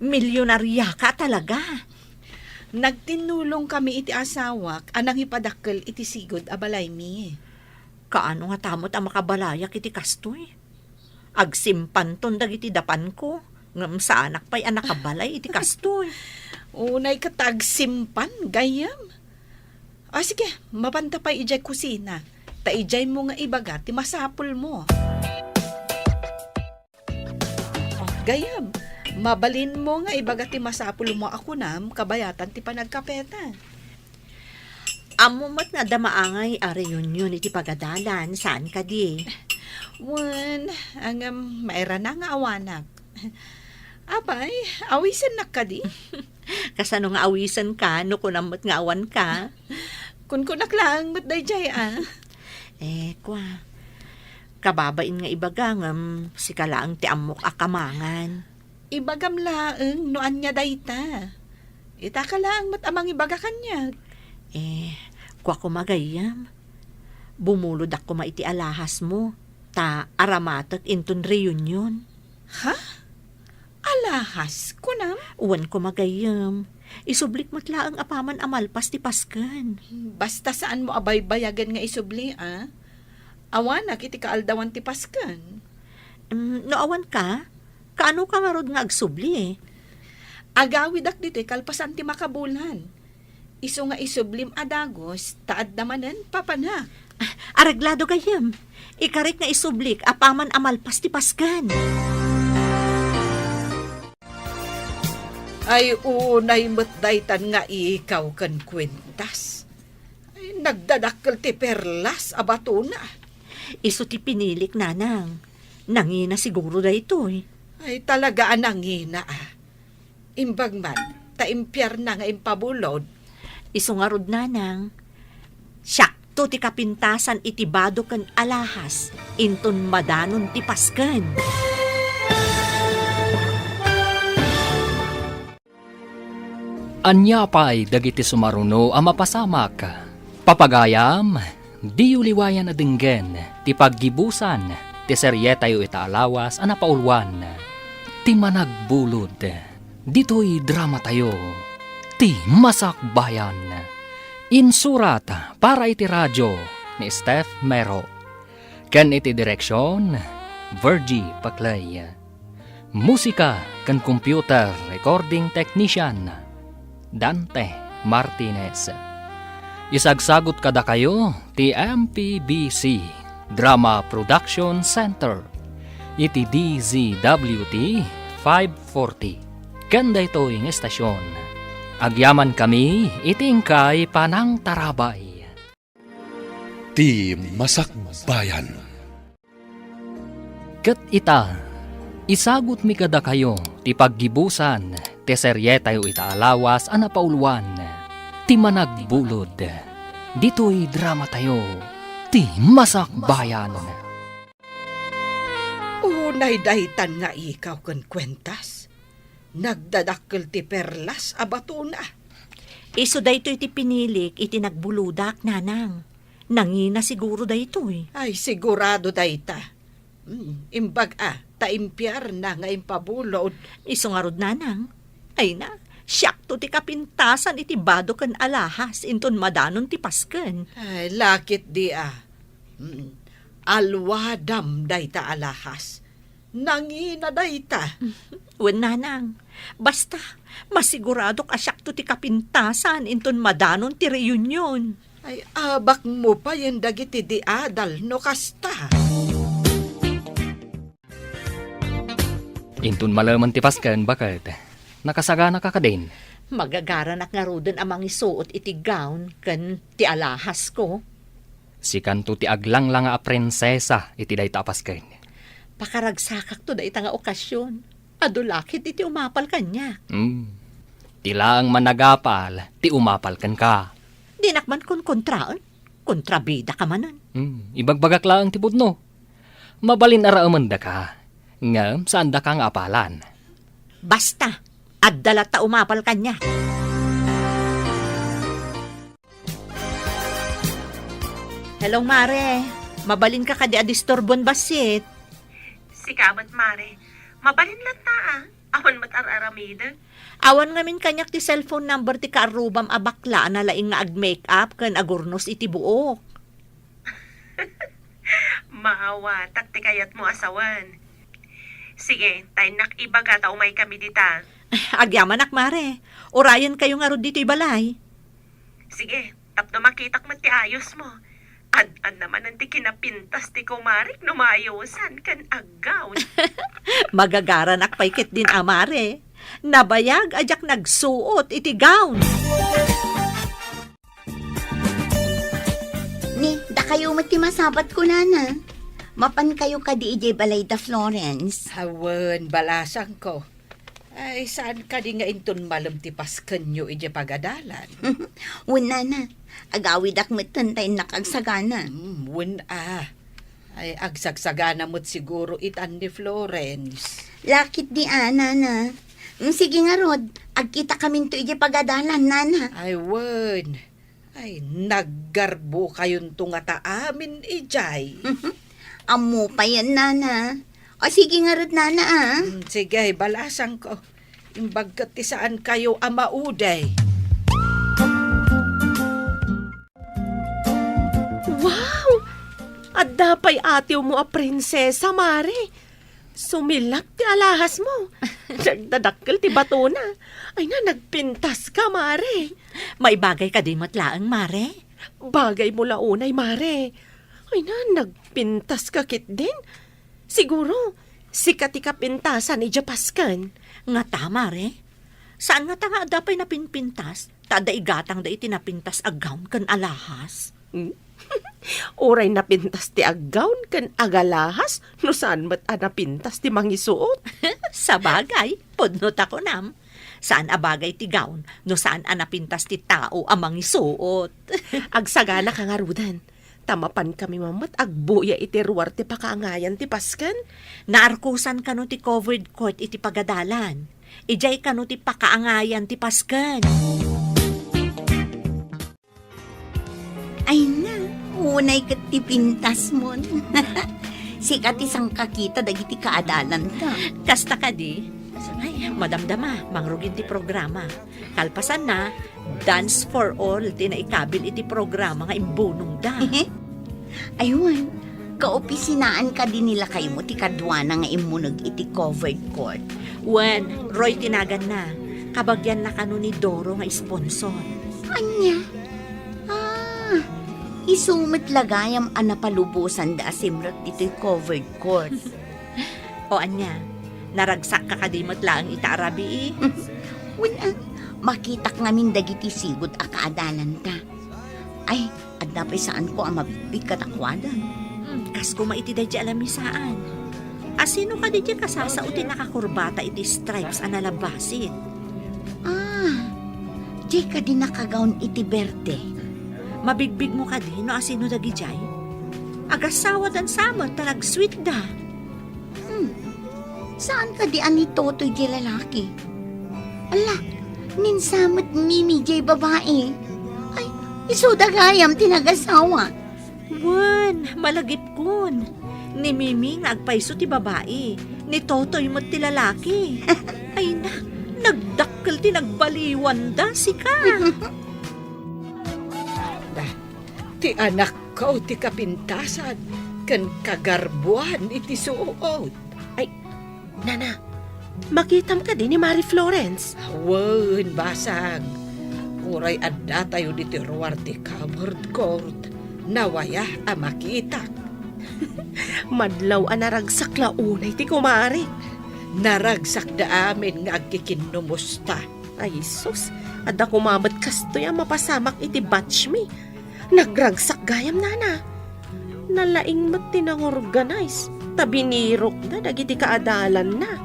Milyonarya ka talaga. Nagtinulong kami iti asawak, anang ipadakkel iti sigod a balay mi. Kaano nga tamot ang makabalayak iti kastoy? Agsimpan ton dagiti dapan ko. Ngam sa anak pa'y anak kabalay iti kastoy. Unay ka tagsimpan, gayam. Sige, mapanta pa ijay kusina. Ta ijay mo nga ibaga, ti masapul mo. Gayam, mabalin mo nga ibaga ti masapul mo ako nam, kabayatan ti panagkapeta. Amo mat nga damaangay a reunion iti pagadalan, saan ka di? Wan, maera na nga awanak. Abay, awisan na ka di? Kasano nga awisan ka, no kunamot nga awan ka? Kun kunak lang, mat dayjay Kwa. Kababain nga ibagangam, si kalaang ti amok akamangan. Ibagam laeng, noan niya dayta. Ita ka lang, mat amang ibaga kanya. Kwa kumagayam. Bumulod ako maiti alahas mo, ta aramatak inton reunion. Ha? Alahas, kunam? Uwan kumagayam. Isublik mo't laang apaman amalpas ti paskan. Basta saan mo abay-bayagan nga isubli, Awanak iti kaaldawan ti paskan. No awan ka? Kaano ka marod nga agsubli Agawid ak dito kalpasan ti makabulan. Iso nga isublim adagos, taad namanen, papana. Araglado gayam. Ikarit nga isublik, apaman amalpas ti paskan. Ay unay matdaytan nga ikaw kan kwentas. Ay nagdadakkel ti perlas abato na. Iso ti pinilik, nanang. Nangina siguro da ito eh. Ay talaga anangina ah. Imbag man, taimpyar na nga impabulod. Iso nga rod, nanang. Syakto ti kapintasan iti bado kan alahas. Inton madanon ti paskan. Anya pa'y dagiti sumaruno ang mapasamak. Papagayam, di uliwayan na dinggen, ti paggibusan, ti seryetayo itaalawas ang napaulwan. Ti managbulod, dito'y drama tayo, ti masakbayan. Insurat para iti radyo ni Steph Mero. Ken iti direksyon, Virgie Paclay. Musika kan computer recording technician, Dante Martinez. Isagsagot kada kayo ti MPBC Drama Production Center iti DZWT 540. Kanda ito yung estasyon. Agyaman kami itingkay panang tarabay. Ti Masakbayan. Ket ita, isagot mi kada kayo ti paggibusan ti seryetayo itaalawas ang napaulwan, ti managbulod, dito'y drama tayo, ti masakbayan. Unay daytan nga ikaw kan kwentas. Nagdadakkel ti perlas abato na. Iso da ito iti pinilik, iti nagbuludak, nanang. Nangina siguro da ito eh. Ay sigurado dayta. Imbag taimpyar na nga impabulod. Iso nga rod, nanang. Ay na, syakto ti kapintasan iti bado kan alahas, inton madanon ti pasken. Ay lakit di Alwadam dayta alahas. Nangina dayta. Wen, nanang. Basta, masiguradok asyakto ti kapintasan, inton madanon ti reunion. Ay abak mo pa yung dagiti di adal no kasta. Intun malaman ti pasken bakit nakasagana ka din. Magagaranak nga roden amang isuot iti gown kan ti alahas ko. Si kanto ti aglang lang a prinsesa iti dayta pasken. Pakaragsakak to da ita nga okasyon. Adulakit iti umapal kanya. Tila ang managapal, ti umapal kan ka. Dinakman kon kontraan. Kontrabida ka manan. Ibagbagak lang ti pudno. Mabalin araaman da ka. Nga, saan da kang apalan? Basta, addalat ta umapal kanya. Hello, Mare. Mabalin ka kadi adistorbon basit. Sikamat, Mare. Mabalin lang ta Awan matararamida. Awan ngamin kanyak ti cellphone number ti kaarubam abakla na laing nga ag-makeup kan agurnos iti buok. Maawa, takti kayat mo asawan. Sige, tayo nakibaga ta umay kami dita. Agyaman ak, Mare. Orayan kayo nga rod dito'y balay. Sige, tapno makitak mo ti ayos mo. Ad naman ang ti kinapintas ti kumarik no maayosan kan agaw. Magagaran ak paikit din, Mare. Nabayag ajak nagsuot iti gown. Ni, da kayo matimasabat ko na. Mapan kayo ka di ije balay da Florence. Hawan, balasan ko. Ay, saan ka di nga inton malam ti pasken nyo ije pagadalan? Wala na. Agawid ak matantay nakagsagana. Ay, agsagsagana mo't siguro itan ni Florence. Lakit di na. Sige nga Rod, agkita kami to ije pagadalan, nana. Ay, wan. Ay, naggarbo kayon tunga ta amin ijay. Amo pa yan, nana. O sige nga Rod, nana Sige, balasan ko. Imbagkat ti saan kayo amauday. Wow! At dapay atiw mo a prinsesa, Mare. Sumilap ti alahas mo. Nagdadakkel ti bato na. Ay na, nagpintas ka, Mare. May bagay ka di matlaang, Mare. Bagay mo launay, Mare. Ay na, nagpintas ka kit din. Siguro, sikat ka pintasan ni Japaskan. Nga ta, Mare. Saan nga ta nga dapay napinpintas? Tada igatang da itinapintas agawn kan alahas. Oray napintas ti aggawn kan agalahas, no saan mat napintas ti mangisuot. Sa bagay, pudnot ako nam. Saan abagay ti gawn, no saan anapintas ti tao amang isuot. Agsagana ka nga rudan. Tamapan kami mamat, agbuya iti ruwar ti pakaangayan ti paskan. Naarkusan ka no ti covered court iti pagadalan. Ijay ka no ti pakaangayan ti paskan. Ay na, unay kat ti pintas mo. Sikat isang kakita dagiti kaadalan ka. Kasta ka di. Ay, madamdama, mangrugin ti programa. Kalpasan na, Dance for All, tinaikabil iti programa nga imbunong da. Ayun, kaopisinaan ka din nila kayo mo ti kadwana nga imunog iti covered court. Wen, Roy tinagan na. Kabagyan na kano ni Doro nga sponsor. Anya? Isumit lagayam anapalubusan da asimrat dito'y covered court. O anya, naragsak ka kadimot lang itaarabi Wala, makitak ngamin dagiti sigod a kaadalan ta. Ay, adda pa saan ko ang mabibig katakwadan. Kas ko maiti da di alam saan. Asino ka di kasasautin nakakurbata iti stripes analabasit. Di ka din nakagaon iti berde. Mabigbig mo ka di no asino da gijay. Agasawa dan samot talag sweet da. Saan ka di ani totoy di lalaki? Ala, ninsamot mimi di babae. Ay, isudagayam tinagasawa. Wen, malagip kun. Ni Mimi nga agpaiso ti babae. Ni Totoy mo't ti lalaki. Ay na, nagdakkel ti nagbaliwan da si ka. Ti anak ko ti kapintasan, kan kagarbuan iti suot. Nana, makitam ka din ni Mari Florence. Wen, basag. Uray adda tayo diti ruwar ti covered court. Nawaya a makita. Madlaw naragsak launay ti kumari. Naragsak da amin nga agkikinumusta. Ay, sus, adda kumamat kastoy ang mapasamak iti batch me. Nagragsak gayam, Nana. Nalaing mat tinang-organize. Tabinirok na, dagiti kaadalan na.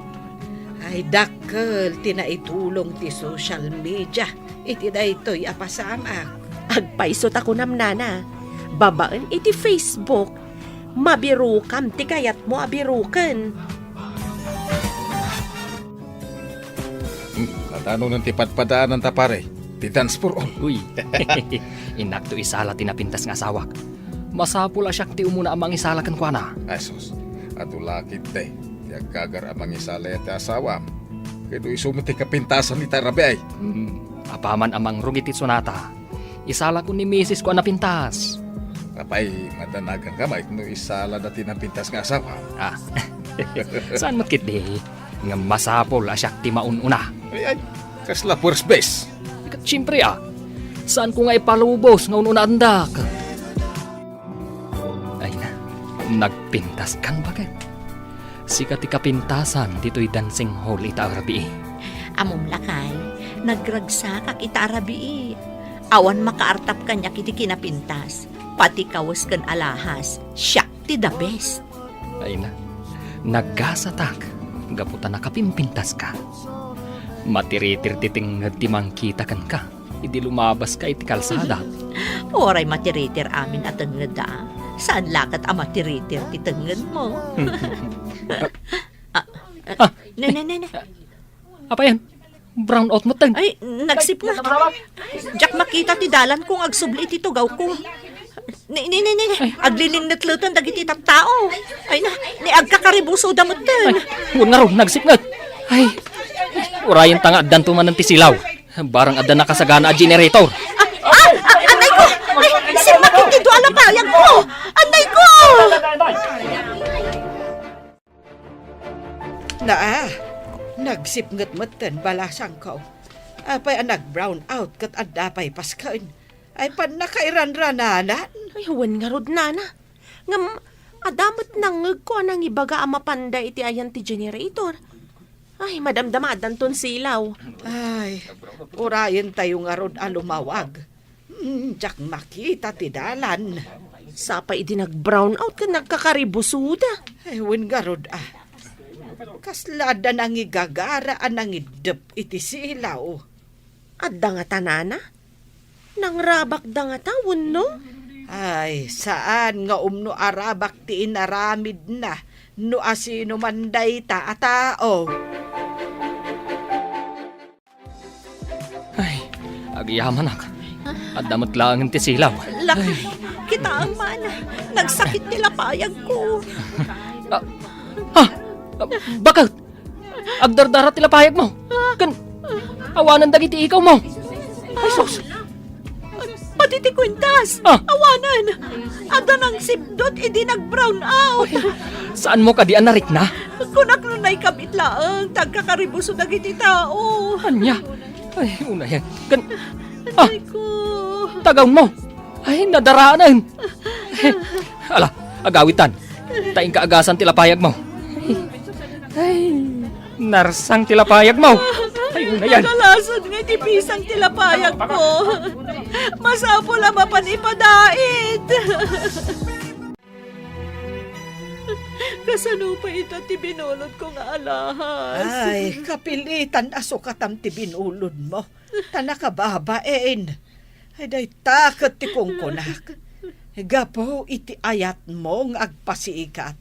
Ay dakkel tinaitulong ti social media. Iti daytoy apasamak. Agpaisot ako nam, Nana. Babaan iti Facebook. Mabirukam, ti kayat mo abirukan. Natano ng tipad-padaanan ta pare. Ti Dance for All. Uy, inak to isala tinapintas nga asawak. Masapula siya ti umuna amang isalakan kwa na. Asos, atulakit te. Ti agkagar amang isala ti asawam. Kaya do isumit ti kapintasan ni Tarabi ay. Apaman amang rugiti sonata. Isala ko ni Mrs. ko napintas. Kapay, matanagan ka may no isala dati ng pintas nga asawa. Saan matkit di? Nga masapol asyak ti maununa. Ay, kasla first base. Siyempre saan ko nga ipalubos nga ununa andak? Ay na, nagpintas kan bagay. Sikat ti kapintasan dito'y dancing hall itaarabi. Amom lakay, nagragsak ak itaarabi. Awan makaartap kanya kiti kinapintas. Pati kawas kan alahas, siya ti the best. Ay na, naggasatak. Gaputan na kapimpintas ka. Matiritir titing timang kita kan ka. Idi lumabas ka iti kalsada. Oray matiritir amin at tenged da. Saan lakat ang matiritir ti tenged mo? Ne. Apa yan? Brown out mo tang. Ay, nagsip na. Jak makita ti dalan kung agsubli ti tugaw ko. Ni. Agliling natlutan dagiti tao. Ay na, ni agkakaribuso damot din. Huwag nga ro, nagsip nga. Ay, urayan tanga adan tumanan ti silaw. Barang adan nakasagana a generator. Anay ko! Ay, simakit ti do alapayag ko! Anay ko! Naisip ngat-matan balasang ko. Apay ang nag-brown out kat adapay paskan. Ay pan nakairan-rananan. Ay, huwan nga rod, nana. Ngam, adamat nangag ko anang ibaga ang mapanda iti ayan ti generator. Ay, madamdamadan ton silaw. Ay, urayan tayo nga rod alumawag. Diyak makita ti dalan. Sapay di nag-brown out ka nagkakaribusuda. Ay, wen nga rod Kaslada nang igagara anang idep iti silaw. Adda nga tanana? Nang rabak da nga tawon, no? Ay, saan nga umno arabak ti inaramid na no asino manday ta tao. Ay, agyaman ak. At damot lang ti silaw. Laki, kita ang mana. Nagsakit nila payag ko. Bakit? Agdardara tila payag mo. Kan, awanan dagiti ikaw mo. Ay, sus. Pati ti kwintas. Awanan. Ada nang sipdot, idi nag-brown out. Saan mo ka di anarik na? Kunak nunay kabit laang, tagkakaribuso dagiti tao. Anya? Ay, una yan. Kan, Ay ko. tagaw mo. Ay, nadaraanan. Ala, agawitan. Taing kaagasan tila payag mo. Ay, narsang tila payag mo. Ay, una yan. Kalasan nga ti pisang tilapayag ko. Masapo lang mapanipadait. Kasano pa ito ti binulod ko nga alahas. Ay, kapilitan asukatam ti binulod mo. Tanakababain. Ay, day takot ti kungkunak. Gapo iti ayat mo ng agpasiikat.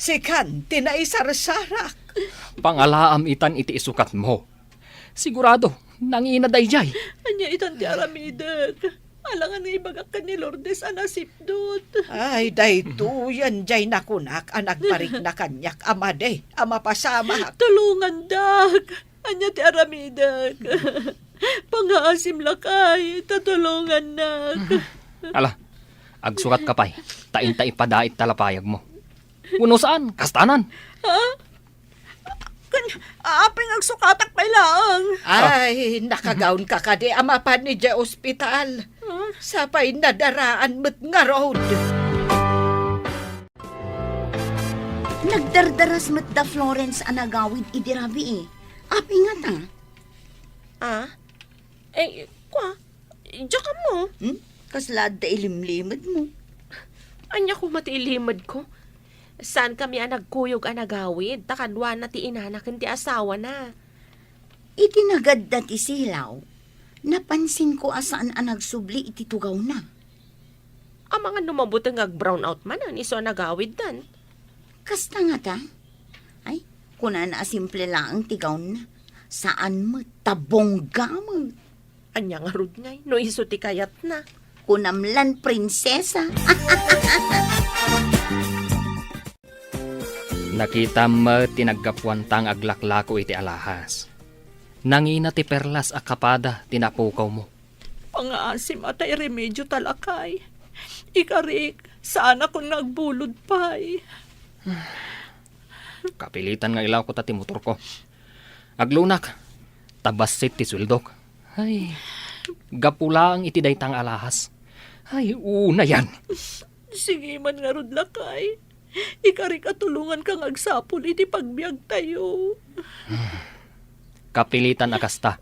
Sikan, tinaisarsarak. Pangalaam itan iti isukat mo. Sigurado, nangina dayjay. Anya itan ti aramidak. Alangan nga ibagak ka ni Lourdes anasipdot. Ay, day tuyan jay nakunak ang nagparik na kanyak amade, amapasamak. Tulungan dag. Anya ti aramidak. Pangaasim lakay. Tatulungan nak. Ala, agsukat ka pa'y. Tain-tain padait talapayag mo. Uno saan? Kastanan. Aaping agsukatak pa lang. Ay, nakagaon ka kadi amapan ni Jay Hospital. Sapay nadaraan mo't nga road. Nagdardaras met da Florence anagawid idirabi eh. Api nga ta. Diyan ka mo. Kaslad da ilimlimad mo. Anya ko matiilimad ko. Saan kami ang nagkuyog ang nagawid? Takadwa na ti inanakan ti asawa na. Itinagad da ti silaw. Napansin ko asaan ang nagsubli iti tugaw na. Ang mga numabutang brown out man ang iso ang nagawid dan. Kasta nga ta? Ay, kuna na simple lang ang tigaw na. Saan mo? Tabongga mo. Anya nga rod ngay, no iso ti kayat na. Kunamlan prinsesa. Nakita mo tinagkapwantang aglaklako iti alahas. Nangina ti perlas akapada tinapukaw mo. Pangaasim at ay remedyo talakay. Ikarik, saan akong nagbulod pa'y. Kapilitan nga ilaw ko tati motor ko. Aglunak, tabasit ti suldok. Ay, gapula ang iti daytang alahas. Ay, una yan. Sige man nga rod lakay. Ikarik at tulungan kang agsapol iti pagbiag tayo. Kapilitan akasta.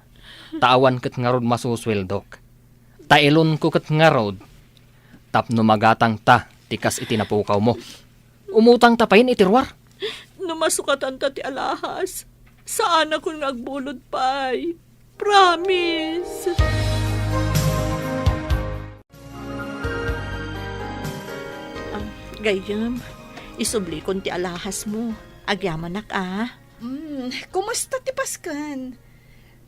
Tawan kat nga rod masusweldok. Tailon ko kat nga rod. Tapno magatang ta, tikas itinapukaw mo. Umutang tapayin itirwar. Numasukatan ta ti alahas. Saan akong nagbulod pa'y. Promise. Gayam, isubli kon ti alahas mo. Agyaman nak Kumusta ti Paskan?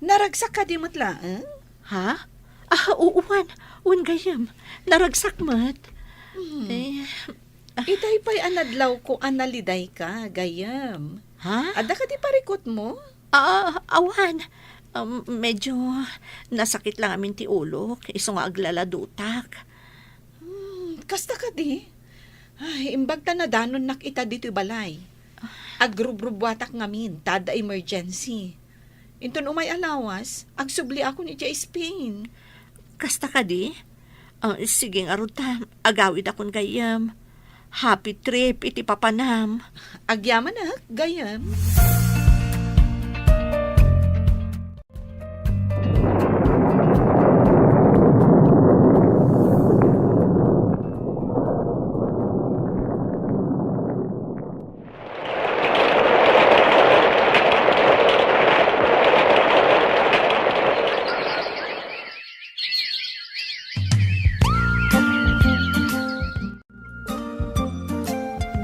Naragsak ka di matlaan? Ha? Uuwan. Uwan gayam. Naragsak mat. Itay pa'y anadlaw ko analiday ka, gayam. Ha? Ada ka di parikot mo? Awan. Medyo nasakit lang amin ti ulo. Iso nga aglaladutak. Kasta ka di? Ay, imbag ta na danon nakita dito balay. Agrubrubwatak ngamin, tada emergency. Inton umay alawas, agsubli ako ni Jay Spain. Kasta ka di? Sige nga ruta, agawid akong gayam. Happy trip, iti papanam. Agyaman na, gayam.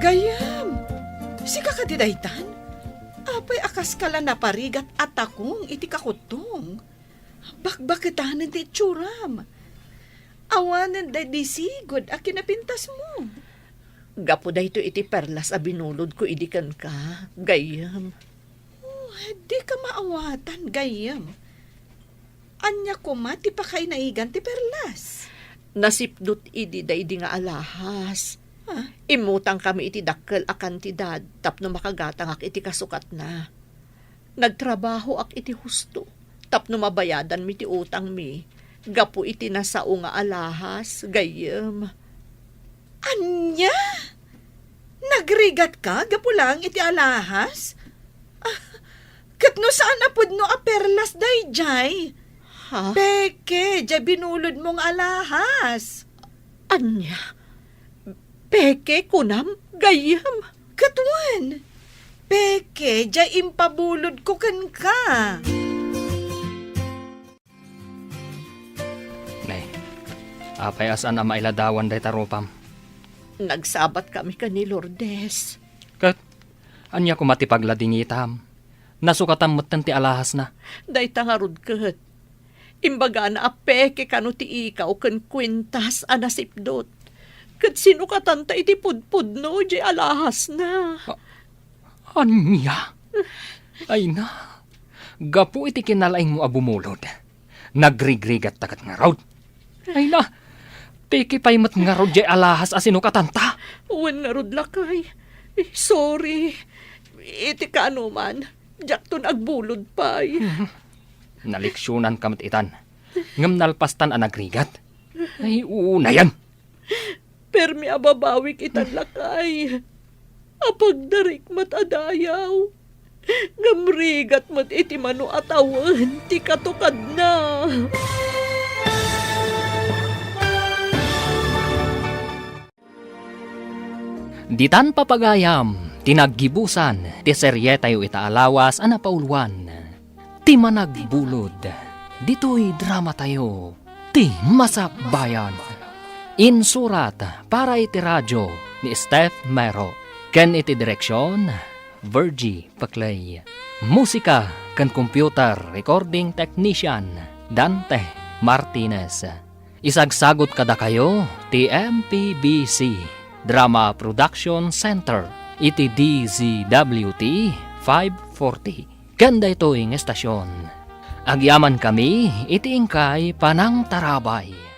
Gayam, si kakadidaytan, apay akas kala na parigat at akong iti kakutong. Bakbakitanan ti tsuram. Awanan da di sigod a kinapintas mo. Gapo da ito iti perlas a binulod ko idikan ka, gayam. Di ka maawatan, gayam. Anya ko ma, ti pa kay naigan ti perlas. Nasipdot idi da idi nga alahas. Imutang kami iti dakkel a kantidad tapno makagatang ak iti kasukat na. Nagtrabaho ak iti husto tapno mabayadan mi ti utang mi. Gapo iti nasao nga alahas, gayem. Anya? Nagrigat ka? Gapo lang iti alahas? Katno saan apod no a perlas day, jay? Ha? Peke, jay binulod mong alahas. Anya? Peke kunam, gayam. Katuan, peke, jay impabulod ko kan ka. Nay, apay asan na mailadawan day taropam. Nagsabat kami ka ni Lourdes. Kat, anya ko matipagladingitam. Nasukatan mo't ti alahas na. Day tangarod kat. Imbaga na apeke kano ti ikaw kan kwintas anasipdot. Kat sino katanta iti pudpud no, di alahas na. Anya? Ay na. Gapu iti kinalaing mo abumulod. Nagrigrigat takat nga raw. Ay na. Piki pa'y mat nga raw di alahas asino katanta. Uwan na rod lakay. Sorry. Iti ka ano man. Diyak to nagbulod pa'y. Naliksyonan kamat itan. Ngam nalpastan ang nagrigat. Ay una yan. Permi ababawik itan lakay. Apag darik mat adayaw. Ngamrigat mat iti mano atawan. Ti katukad na. Ditan papagayam. Tinaggibusan. Ti serye tayo itaalawas ang napauluan. Ti managbulod. Dito'y drama tayo. Ti Masakbayan. Insurat para iti radyo ni Steph Mero. Ken iti direksyon, Virgie Paclay. Musika ken computer recording technician, Dante Martinez. Isagsagot kada kayo, ti MPBC Drama Production Center, iti DZWT 540. Kanda ito ing estasyon. Agyaman kami, iti ingkay Panang Tarabay.